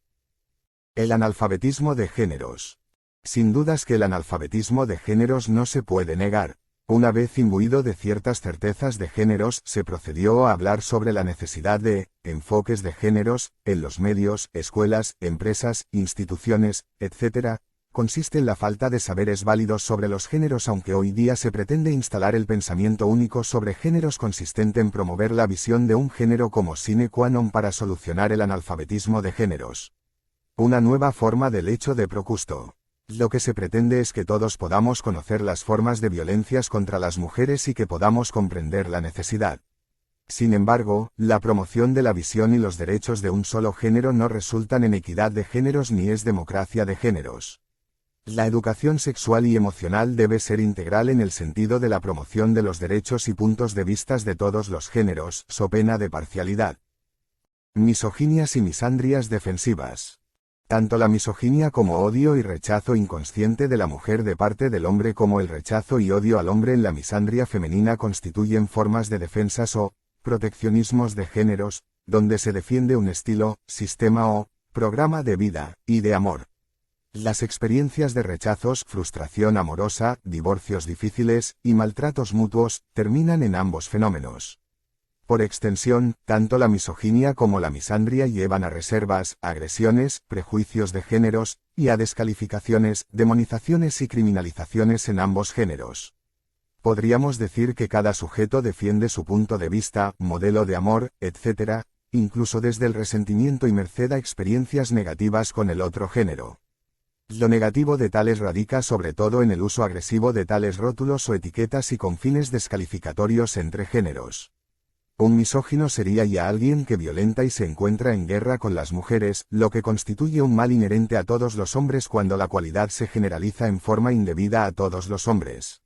El analfabetismo de géneros. Sin dudas que el analfabetismo de géneros no se puede negar. Una vez imbuido de ciertas certezas de géneros, se procedió a hablar sobre la necesidad de enfoques de géneros en los medios, escuelas, empresas, instituciones, etc. Consiste en la falta de saberes válidos sobre los géneros, aunque hoy día se pretende instalar el pensamiento único sobre géneros consistente en promover la visión de un género como sine qua non para solucionar el analfabetismo de géneros. Una nueva forma del hecho de Procusto. Lo que se pretende es que todos podamos conocer las formas de violencias contra las mujeres y que podamos comprender la necesidad. Sin embargo, la promoción de la visión y los derechos de un solo género no resultan en equidad de géneros ni es democracia de géneros. La educación sexual y emocional debe ser integral en el sentido de la promoción de los derechos y puntos de vista de todos los géneros, so pena de parcialidad. Misoginias y misandrias defensivas. Tanto la misoginia como odio y rechazo inconsciente de la mujer de parte del hombre como el rechazo y odio al hombre en la misandria femenina constituyen formas de defensas o proteccionismos de géneros, donde se defiende un estilo, sistema o programa de vida y de amor. Las experiencias de rechazos, frustración amorosa, divorcios difíciles y maltratos mutuos terminan en ambos fenómenos. Por extensión, tanto la misoginia como la misandria llevan a reservas, agresiones, prejuicios de géneros, y a descalificaciones, demonizaciones y criminalizaciones en ambos géneros. Podríamos decir que cada sujeto defiende su punto de vista, modelo de amor, etc., incluso desde el resentimiento y merced a experiencias negativas con el otro género. Lo negativo de tales radica sobre todo en el uso agresivo de tales rótulos o etiquetas y con fines descalificatorios entre géneros. Un misógino sería ya alguien que violenta y se encuentra en guerra con las mujeres, lo que constituye un mal inherente a todos los hombres cuando la cualidad se generaliza en forma indebida a todos los hombres.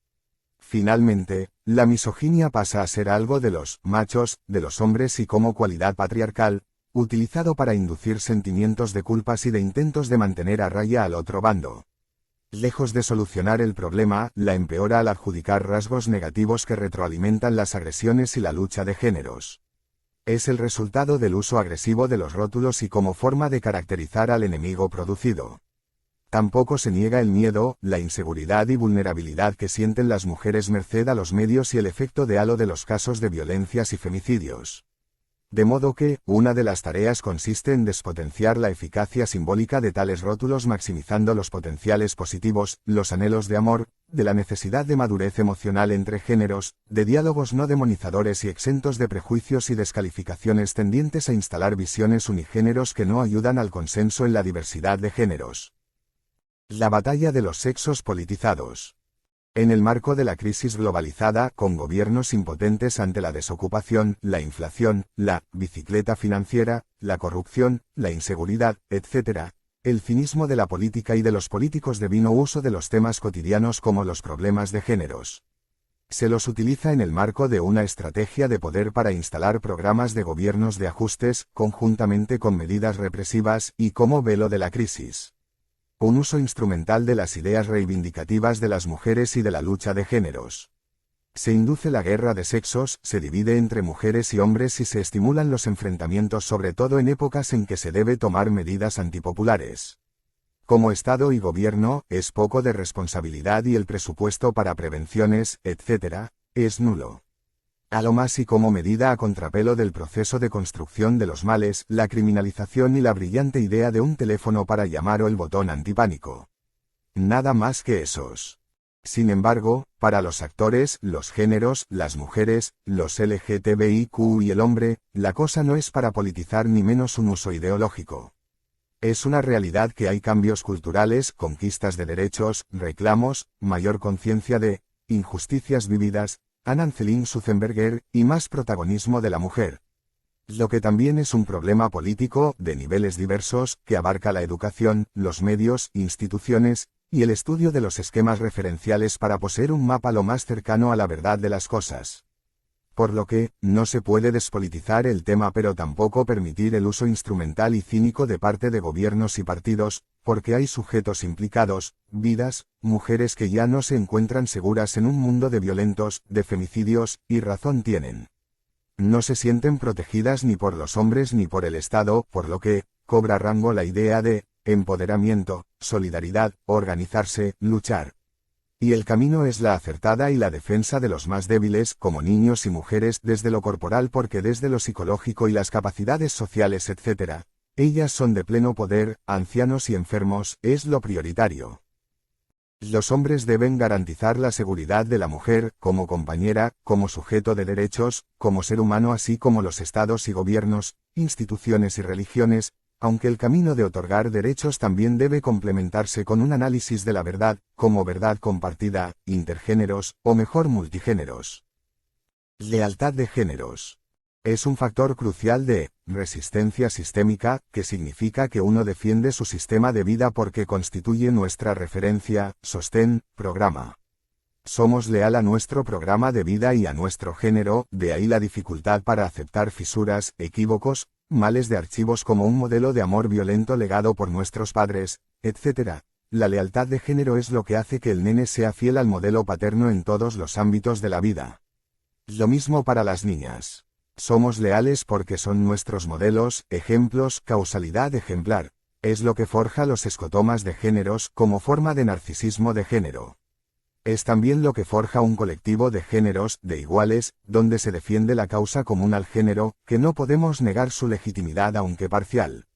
Finalmente, la misoginia pasa a ser algo de los machos, de los hombres y como cualidad patriarcal, utilizado para inducir sentimientos de culpas y de intentos de mantener a raya al otro bando. Lejos de solucionar el problema, la empeora al adjudicar rasgos negativos que retroalimentan las agresiones y la lucha de géneros. Es el resultado del uso agresivo de los rótulos y como forma de caracterizar al enemigo producido. Tampoco se niega el miedo, la inseguridad y vulnerabilidad que sienten las mujeres merced a los medios y el efecto de halo de los casos de violencias y femicidios. De modo que, una de las tareas consiste en despotenciar la eficacia simbólica de tales rótulos maximizando los potenciales positivos, los anhelos de amor, de la necesidad de madurez emocional entre géneros, de diálogos no demonizadores y exentos de prejuicios y descalificaciones tendientes a instalar visiones unigéneros que no ayudan al consenso en la diversidad de géneros. La batalla de los sexos politizados. En el marco de la crisis globalizada, con gobiernos impotentes ante la desocupación, la inflación, la bicicleta financiera, la corrupción, la inseguridad, etc., el cinismo de la política y de los políticos devino uso de los temas cotidianos como los problemas de géneros. Se los utiliza en el marco de una estrategia de poder para instalar programas de gobiernos de ajustes, conjuntamente con medidas represivas, y como velo de la crisis. Un uso instrumental de las ideas reivindicativas de las mujeres y de la lucha de géneros. Se induce la guerra de sexos, se divide entre mujeres y hombres y se estimulan los enfrentamientos sobre todo en épocas en que se debe tomar medidas antipopulares. Como Estado y Gobierno, es poco de responsabilidad y el presupuesto para prevenciones, etc., es nulo. A lo más y como medida a contrapelo del proceso de construcción de los males, la criminalización y la brillante idea de un teléfono para llamar o el botón antipánico. Nada más que esos. Sin embargo, para los actores, los géneros, las mujeres, los LGTBIQ y el hombre, la cosa no es para politizar ni menos un uso ideológico. Es una realidad que hay cambios culturales, conquistas de derechos, reclamos, mayor conciencia de injusticias vividas, Anne Celine Suthenberger, y más protagonismo de la mujer. Lo que también es un problema político, de niveles diversos, que abarca la educación, los medios, instituciones, y el estudio de los esquemas referenciales para poseer un mapa lo más cercano a la verdad de las cosas. Por lo que, no se puede despolitizar el tema pero tampoco permitir el uso instrumental y cínico de parte de gobiernos y partidos, porque hay sujetos implicados, vidas, mujeres que ya no se encuentran seguras en un mundo de violentos, de femicidios, y razón tienen. No se sienten protegidas ni por los hombres ni por el Estado, por lo que, cobra rango la idea de empoderamiento, solidaridad, organizarse, luchar. Y el camino es la acertada y la defensa de los más débiles, como niños y mujeres, desde lo corporal porque desde lo psicológico y las capacidades sociales, etc. Ellas son de pleno poder, ancianos y enfermos, es lo prioritario. Los hombres deben garantizar la seguridad de la mujer, como compañera, como sujeto de derechos, como ser humano, así como los estados y gobiernos, instituciones y religiones, aunque el camino de otorgar derechos también debe complementarse con un análisis de la verdad, como verdad compartida, intergéneros, o mejor multigéneros. Lealtad de géneros. Es un factor crucial de resistencia sistémica, que significa que uno defiende su sistema de vida porque constituye nuestra referencia, sostén, programa. Somos leal a nuestro programa de vida y a nuestro género, de ahí la dificultad para aceptar fisuras, equívocos, males de archivos como un modelo de amor violento legado por nuestros padres, etc. La lealtad de género es lo que hace que el nene sea fiel al modelo paterno en todos los ámbitos de la vida. Lo mismo para las niñas. Somos leales porque son nuestros modelos, ejemplos, causalidad ejemplar. Es lo que forja los escotomas de géneros como forma de narcisismo de género. Es también lo que forja un colectivo de géneros, de iguales, donde se defiende la causa común al género, que no podemos negar su legitimidad aunque parcial.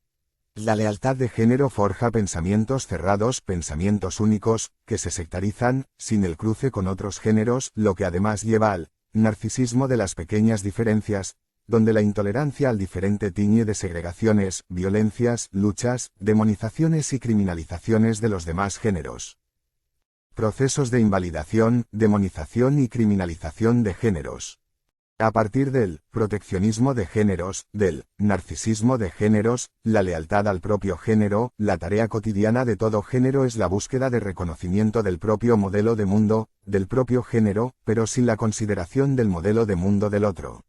La lealtad de género forja pensamientos cerrados, pensamientos únicos, que se sectarizan, sin el cruce con otros géneros, lo que además lleva al narcisismo de las pequeñas diferencias, donde la intolerancia al diferente tiñe de segregaciones, violencias, luchas, demonizaciones y criminalizaciones de los demás géneros. Procesos de invalidación, demonización y criminalización de géneros. A partir del proteccionismo de géneros, del narcisismo de géneros, la lealtad al propio género, la tarea cotidiana de todo género es la búsqueda de reconocimiento del propio modelo de mundo, del propio género, pero sin la consideración del modelo de mundo del otro.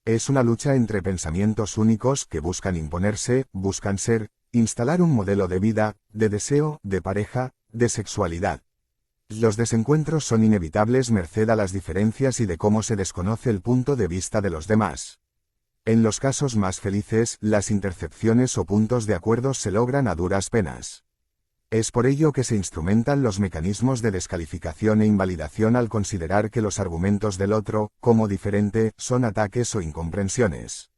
Es una lucha entre pensamientos únicos que buscan imponerse, buscan ser, instalar un modelo de vida, de deseo, de pareja, de sexualidad. Los desencuentros son inevitables merced a las diferencias y de cómo se desconoce el punto de vista de los demás. En los casos más felices, las intercepciones o puntos de acuerdo se logran a duras penas. Es por ello que se instrumentan los mecanismos de descalificación e invalidación al considerar que los argumentos del otro, como diferente, son ataques o incomprensiones.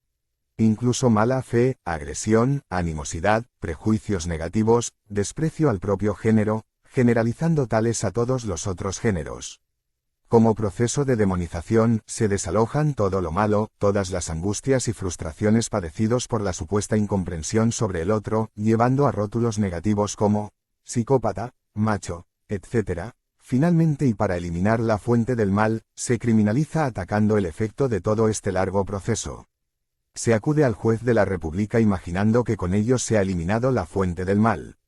Incluso mala fe, agresión, animosidad, prejuicios negativos, desprecio al propio género, generalizando tales a todos los otros géneros. Como proceso de demonización, se desalojan todo lo malo, todas las angustias y frustraciones padecidos por la supuesta incomprensión sobre el otro, llevando a rótulos negativos como psicópata, macho, etc. Finalmente, y para eliminar la fuente del mal, se criminaliza atacando el efecto de todo este largo proceso. Se acude al juez de la República imaginando que con ello se ha eliminado la fuente del mal.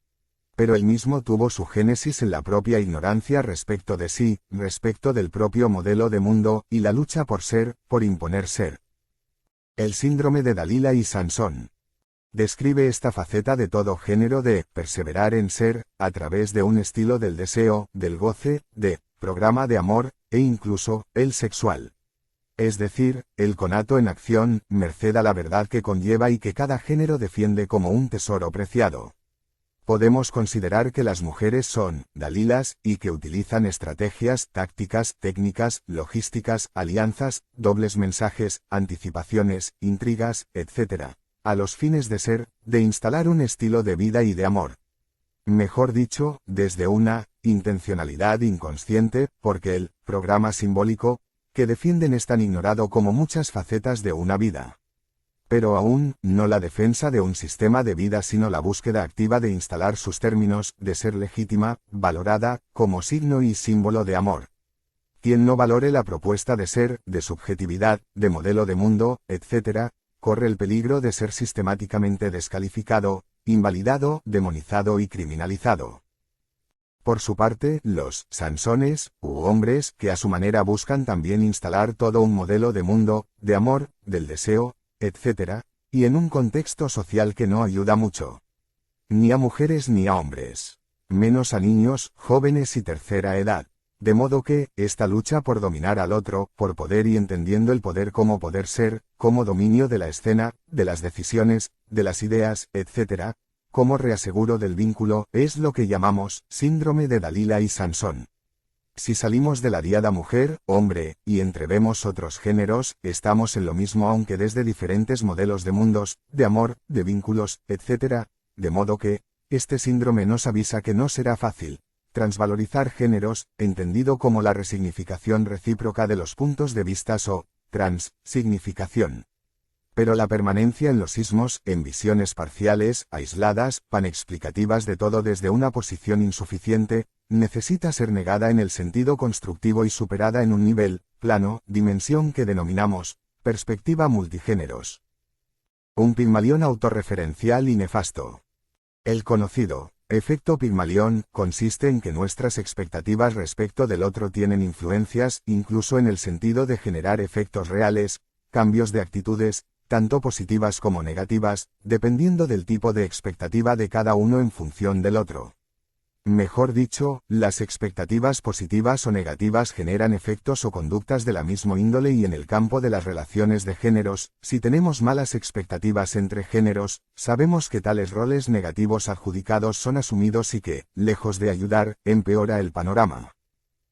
Pero él mismo tuvo su génesis en la propia ignorancia respecto de sí, respecto del propio modelo de mundo, y la lucha por ser, por imponer ser. El síndrome de Dalila y Sansón. Describe esta faceta de todo género de perseverar en ser, a través de un estilo del deseo, del goce, de programa de amor, e incluso, el sexual. Es decir, el conato en acción, merced a la verdad que conlleva y que cada género defiende como un tesoro preciado. Podemos considerar que las mujeres son dalilas y que utilizan estrategias, tácticas, técnicas, logísticas, alianzas, dobles mensajes, anticipaciones, intrigas, etc., a los fines de ser, de instalar un estilo de vida y de amor. Mejor dicho, desde una intencionalidad inconsciente, porque el programa simbólico que defienden es tan ignorado como muchas facetas de una vida. Pero aún, no la defensa de un sistema de vida sino la búsqueda activa de instalar sus términos, de ser legítima, valorada, como signo y símbolo de amor. Quien no valore la propuesta de ser, de subjetividad, de modelo de mundo, etc., corre el peligro de ser sistemáticamente descalificado, invalidado, demonizado y criminalizado. Por su parte, los sansones, u hombres, que a su manera buscan también instalar todo un modelo de mundo, de amor, del deseo, etc., y en un contexto social que no ayuda mucho. Ni a mujeres ni a hombres. Menos a niños, jóvenes y tercera edad. De modo que, esta lucha por dominar al otro, por poder y entendiendo el poder como poder ser, como dominio de la escena, de las decisiones, de las ideas, etc., como reaseguro del vínculo, es lo que llamamos síndrome de Dalila y Sansón. Si salimos de la diada mujer-hombre, y entrevemos otros géneros, estamos en lo mismo aunque desde diferentes modelos de mundos, de amor, de vínculos, etc., de modo que, este síndrome nos avisa que no será fácil transvalorizar géneros, entendido como la resignificación recíproca de los puntos de vista o transsignificación. Pero la permanencia en los ismos, en visiones parciales, aisladas, panexplicativas de todo desde una posición insuficiente, necesita ser negada en el sentido constructivo y superada en un nivel, plano, dimensión que denominamos perspectiva multigéneros. Un Pigmalión autorreferencial y nefasto. El conocido efecto Pigmalión consiste en que nuestras expectativas respecto del otro tienen influencias, incluso en el sentido de generar efectos reales, cambios de actitudes, tanto positivas como negativas, dependiendo del tipo de expectativa de cada uno en función del otro. Mejor dicho, las expectativas positivas o negativas generan efectos o conductas de la misma índole y en el campo de las relaciones de géneros, si tenemos malas expectativas entre géneros, sabemos que tales roles negativos adjudicados son asumidos y que, lejos de ayudar, empeora el panorama.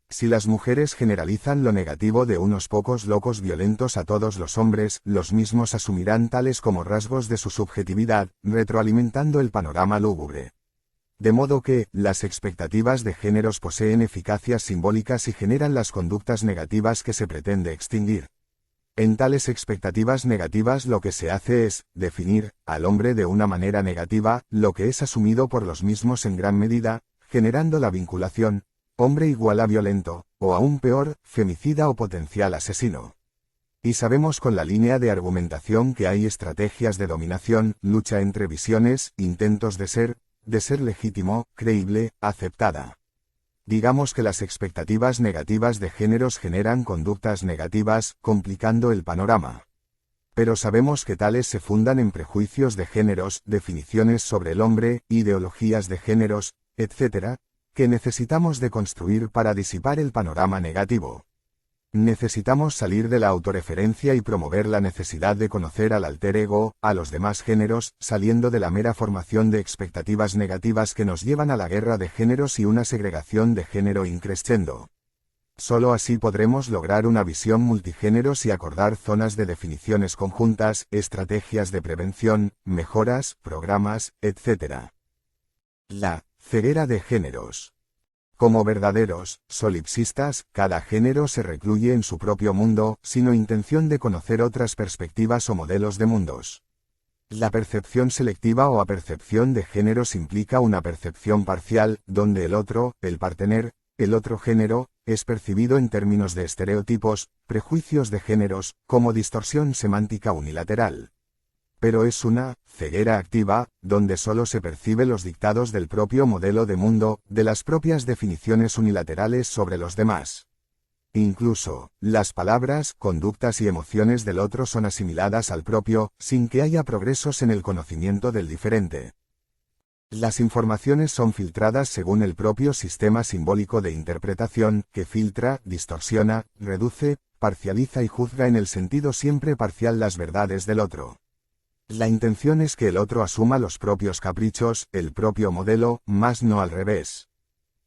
Si las mujeres generalizan lo negativo de unos pocos locos violentos a todos los hombres, los mismos asumirán tales como rasgos de su subjetividad, retroalimentando el panorama lúgubre. De modo que, las expectativas de géneros poseen eficacias simbólicas y generan las conductas negativas que se pretende extinguir. En tales expectativas negativas lo que se hace es definir al hombre de una manera negativa, lo que es asumido por los mismos en gran medida, generando la vinculación hombre igual a violento, o aún peor, femicida o potencial asesino. Y sabemos con la línea de argumentación que hay estrategias de dominación, lucha entre visiones, intentos de ser legítimo, creíble, aceptada. Digamos que las expectativas negativas de géneros generan conductas negativas, complicando el panorama. Pero sabemos que tales se fundan en prejuicios de géneros, definiciones sobre el hombre, ideologías de géneros, etc., que necesitamos deconstruir para disipar el panorama negativo. Necesitamos salir de la autorreferencia y promover la necesidad de conocer al alter ego, a los demás géneros, saliendo de la mera formación de expectativas negativas que nos llevan a la guerra de géneros y una segregación de género increscendo. Solo así podremos lograr una visión multigéneros y acordar zonas de definiciones conjuntas, estrategias de prevención, mejoras, programas, etc. La ceguera de géneros. Como verdaderos solipsistas, cada género se recluye en su propio mundo, sin intención de conocer otras perspectivas o modelos de mundos. La percepción selectiva o apercepción de géneros implica una percepción parcial, donde el otro, el partener, el otro género, es percibido en términos de estereotipos, prejuicios de géneros, como distorsión semántica unilateral. Pero es una ceguera activa, donde solo se percibe los dictados del propio modelo de mundo, de las propias definiciones unilaterales sobre los demás. Incluso, las palabras, conductas y emociones del otro son asimiladas al propio, sin que haya progresos en el conocimiento del diferente. Las informaciones son filtradas según el propio sistema simbólico de interpretación, que filtra, distorsiona, reduce, parcializa y juzga en el sentido siempre parcial las verdades del otro. La intención es que el otro asuma los propios caprichos, el propio modelo, más no al revés.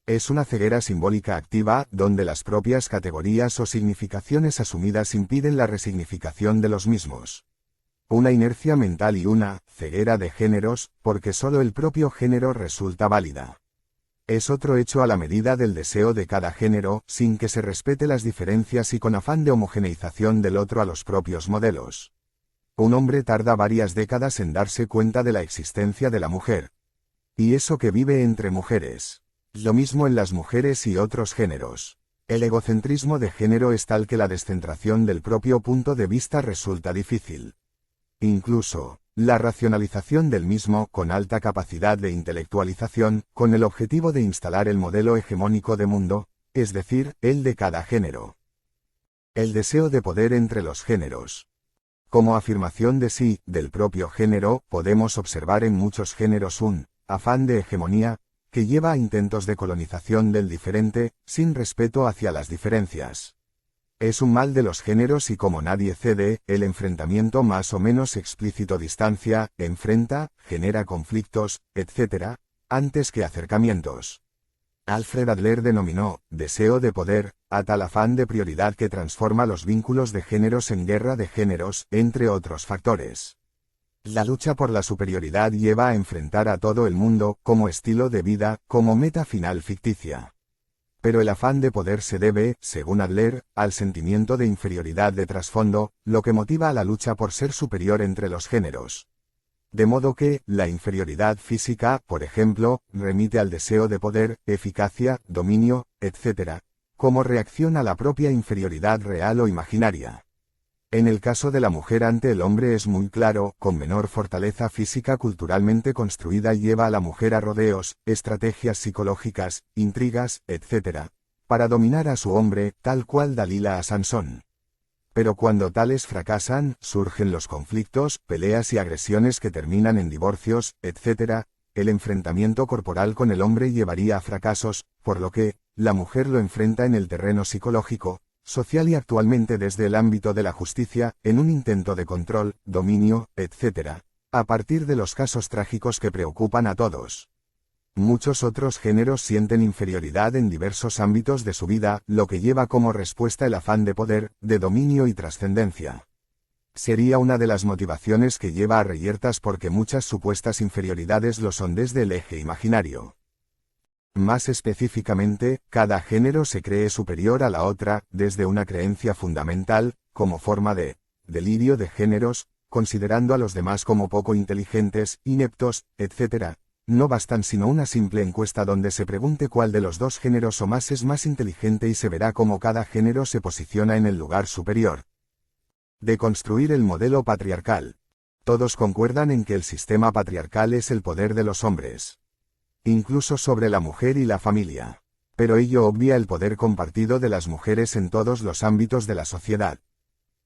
Es una ceguera simbólica activa, donde las propias categorías o significaciones asumidas impiden la resignificación de los mismos. Una inercia mental y una ceguera de géneros, porque solo el propio género resulta válida. Es otro hecho a la medida del deseo de cada género, sin que se respete las diferencias y con afán de homogeneización del otro a los propios modelos. Un hombre tarda varias décadas en darse cuenta de la existencia de la mujer. Y eso que vive entre mujeres. Lo mismo en las mujeres y otros géneros. El egocentrismo de género es tal que la descentración del propio punto de vista resulta difícil. Incluso, la racionalización del mismo, con alta capacidad de intelectualización, con el objetivo de instalar el modelo hegemónico de mundo, es decir, el de cada género. El deseo de poder entre los géneros. Como afirmación de sí, del propio género, podemos observar en muchos géneros un afán de hegemonía, que lleva a intentos de colonización del diferente, sin respeto hacia las diferencias. Es un mal de los géneros y como nadie cede, el enfrentamiento más o menos explícito distancia, enfrenta, genera conflictos, etc., antes que acercamientos. Alfred Adler denominó deseo de poder a tal afán de prioridad que transforma los vínculos de géneros en guerra de géneros, entre otros factores. La lucha por la superioridad lleva a enfrentar a todo el mundo, como estilo de vida, como meta final ficticia. Pero el afán de poder se debe, según Adler, al sentimiento de inferioridad de trasfondo, lo que motiva a la lucha por ser superior entre los géneros. De modo que, la inferioridad física, por ejemplo, remite al deseo de poder, eficacia, dominio, etc., como reacción a la propia inferioridad real o imaginaria. En el caso de la mujer ante el hombre es muy claro, con menor fortaleza física culturalmente construida lleva a la mujer a rodeos, estrategias psicológicas, intrigas, etc., para dominar a su hombre, tal cual Dalila a Sansón. Pero cuando tales fracasan, surgen los conflictos, peleas y agresiones que terminan en divorcios, etc., el enfrentamiento corporal con el hombre llevaría a fracasos, por lo que, la mujer lo enfrenta en el terreno psicológico, social y actualmente desde el ámbito de la justicia, en un intento de control, dominio, etc., a partir de los casos trágicos que preocupan a todos. Muchos otros géneros sienten inferioridad en diversos ámbitos de su vida, lo que lleva como respuesta el afán de poder, de dominio y trascendencia. Sería una de las motivaciones que lleva a reyertas porque muchas supuestas inferioridades lo son desde el eje imaginario. Más específicamente, cada género se cree superior a la otra, desde una creencia fundamental, como forma de delirio de géneros, considerando a los demás como poco inteligentes, ineptos, etc. No bastan sino una simple encuesta donde se pregunte cuál de los dos géneros o más es más inteligente y se verá cómo cada género se posiciona en el lugar superior. De construir el modelo patriarcal. Todos concuerdan en que el sistema patriarcal es el poder de los hombres, incluso sobre la mujer y la familia. Pero ello obvia el poder compartido de las mujeres en todos los ámbitos de la sociedad.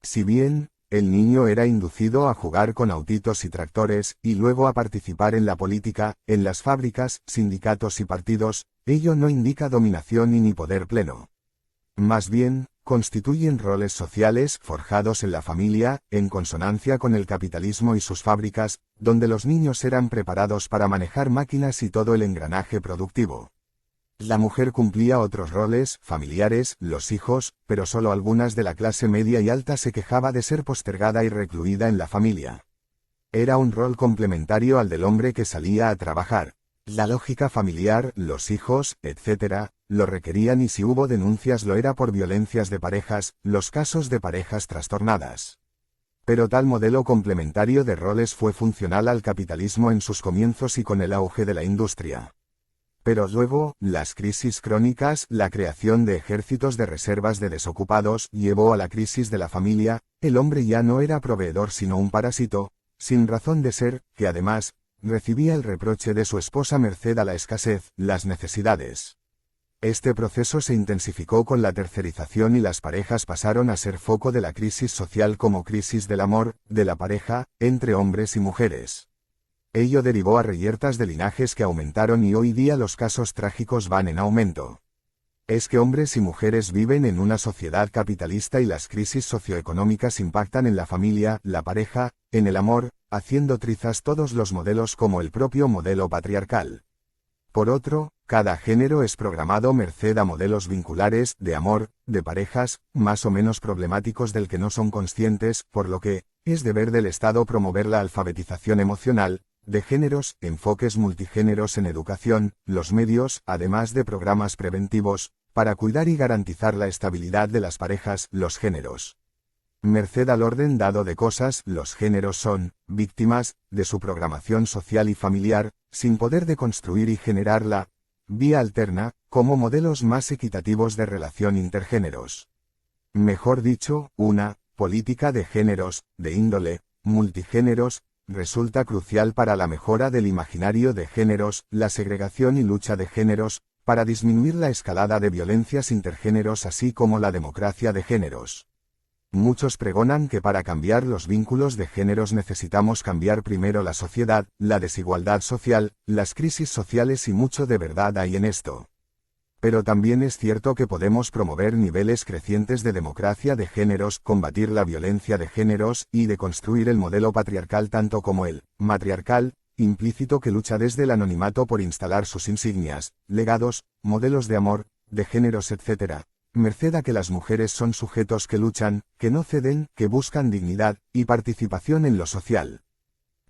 Si bien, el niño era inducido a jugar con autitos y tractores, y luego a participar en la política, en las fábricas, sindicatos y partidos, ello no indica dominación ni poder pleno. Más bien, constituyen roles sociales forjados en la familia, en consonancia con el capitalismo y sus fábricas, donde los niños eran preparados para manejar máquinas y todo el engranaje productivo. La mujer cumplía otros roles, familiares, los hijos, pero solo algunas de la clase media y alta se quejaba de ser postergada y recluida en la familia. Era un rol complementario al del hombre que salía a trabajar. La lógica familiar, los hijos, etc., lo requerían y si hubo denuncias lo era por violencias de parejas, los casos de parejas trastornadas. Pero tal modelo complementario de roles fue funcional al capitalismo en sus comienzos y con el auge de la industria. Pero luego, las crisis crónicas, la creación de ejércitos de reservas de desocupados, llevó a la crisis de la familia, el hombre ya no era proveedor sino un parásito, sin razón de ser, que además, recibía el reproche de su esposa merced a la escasez, las necesidades. Este proceso se intensificó con la tercerización y las parejas pasaron a ser foco de la crisis social como crisis del amor, de la pareja, entre hombres y mujeres. Ello derivó a reyertas de linajes que aumentaron y hoy día los casos trágicos van en aumento. Es que hombres y mujeres viven en una sociedad capitalista y las crisis socioeconómicas impactan en la familia, la pareja, en el amor, haciendo trizas todos los modelos como el propio modelo patriarcal. Por otro, cada género es programado merced a modelos vinculares, de amor, de parejas, más o menos problemáticos del que no son conscientes, por lo que, es deber del Estado promover la alfabetización emocional, de géneros, enfoques multigéneros en educación, los medios, además de programas preventivos, para cuidar y garantizar la estabilidad de las parejas, los géneros. Merced al orden dado de cosas, los géneros son, víctimas, de su programación social y familiar, sin poder de construir y generar la vía alterna, como modelos más equitativos de relación intergéneros. Mejor dicho, una política de géneros, de índole multigéneros, resulta crucial para la mejora del imaginario de géneros, la segregación y lucha de géneros, para disminuir la escalada de violencias intergéneros así como la democracia de géneros. Muchos pregonan que para cambiar los vínculos de géneros necesitamos cambiar primero la sociedad, la desigualdad social, las crisis sociales y mucho de verdad hay en esto. Pero también es cierto que podemos promover niveles crecientes de democracia de géneros, combatir la violencia de géneros y de construir el modelo patriarcal tanto como el matriarcal, implícito que lucha desde el anonimato por instalar sus insignias, legados, modelos de amor, de géneros, etc., merced a que las mujeres son sujetos que luchan, que no ceden, que buscan dignidad y participación en lo social.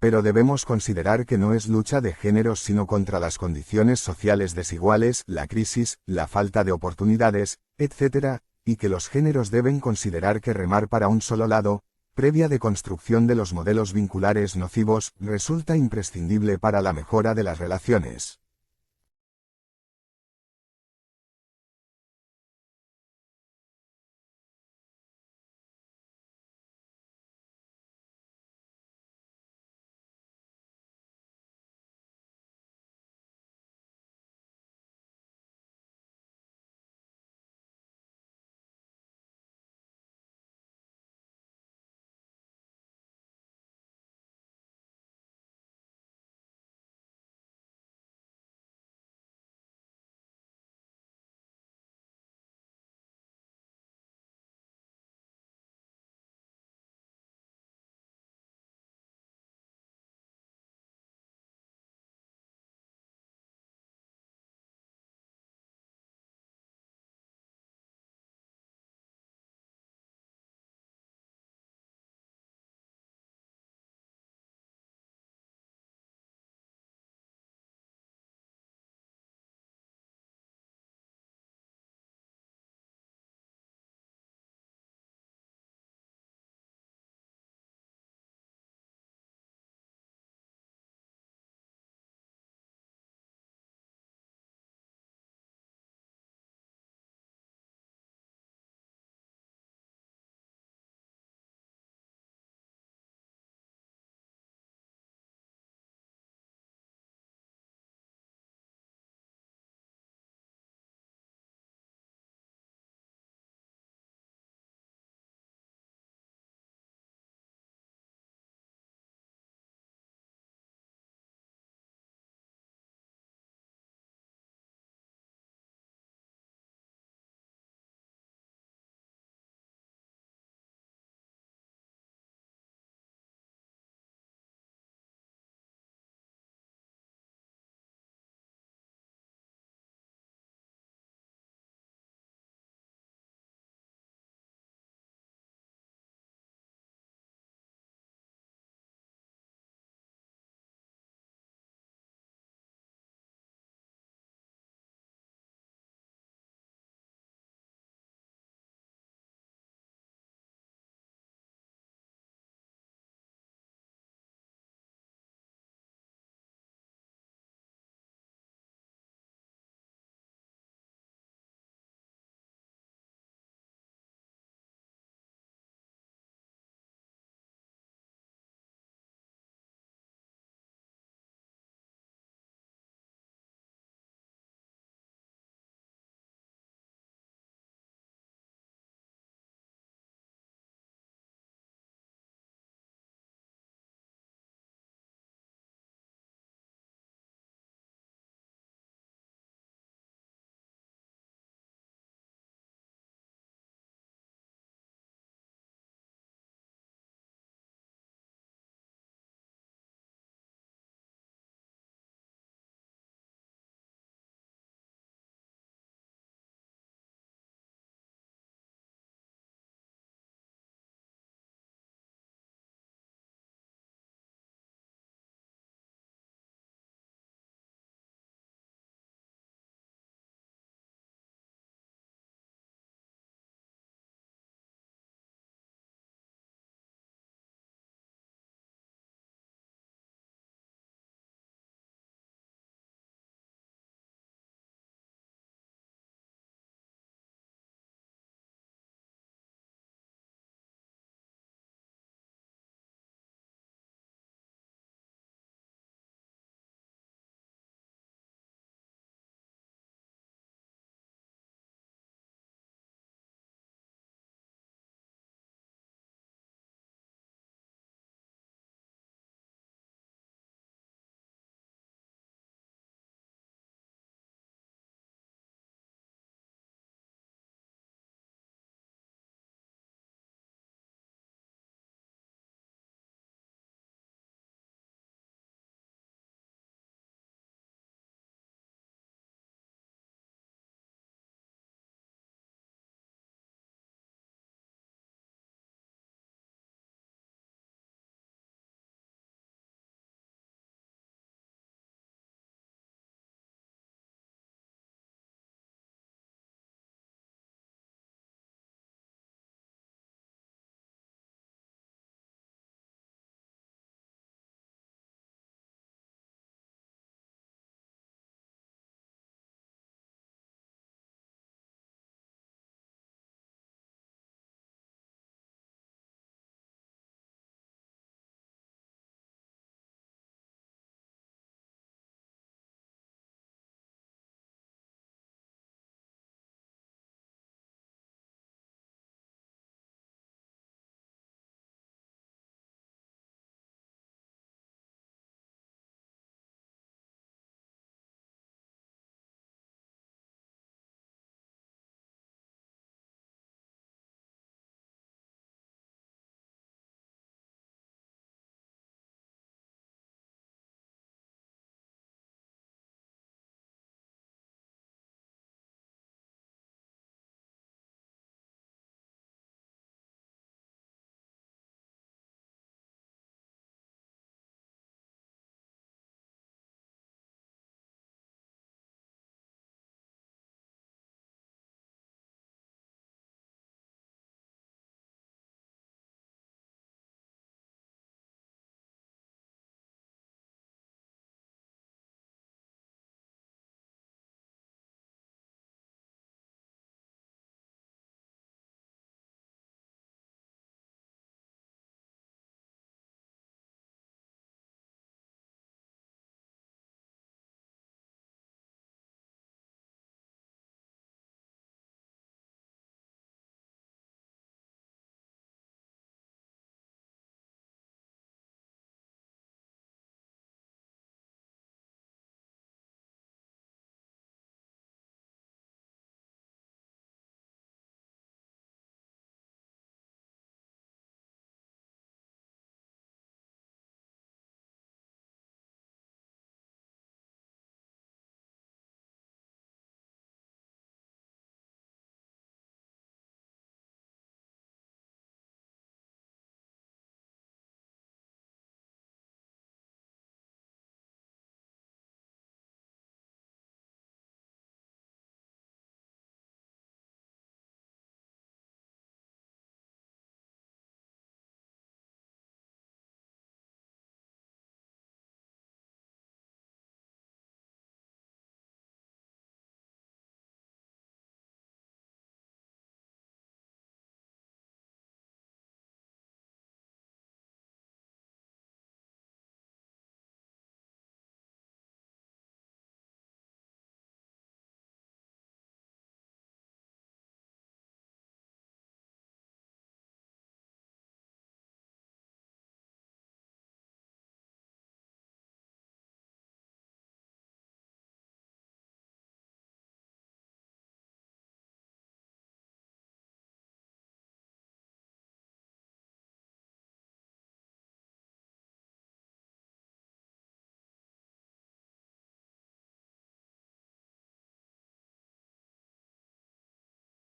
Pero debemos considerar que no es lucha de géneros sino contra las condiciones sociales desiguales, la crisis, la falta de oportunidades, etc., y que los géneros deben considerar que remar para un solo lado, previa deconstrucción de los modelos vinculares nocivos, resulta imprescindible para la mejora de las relaciones.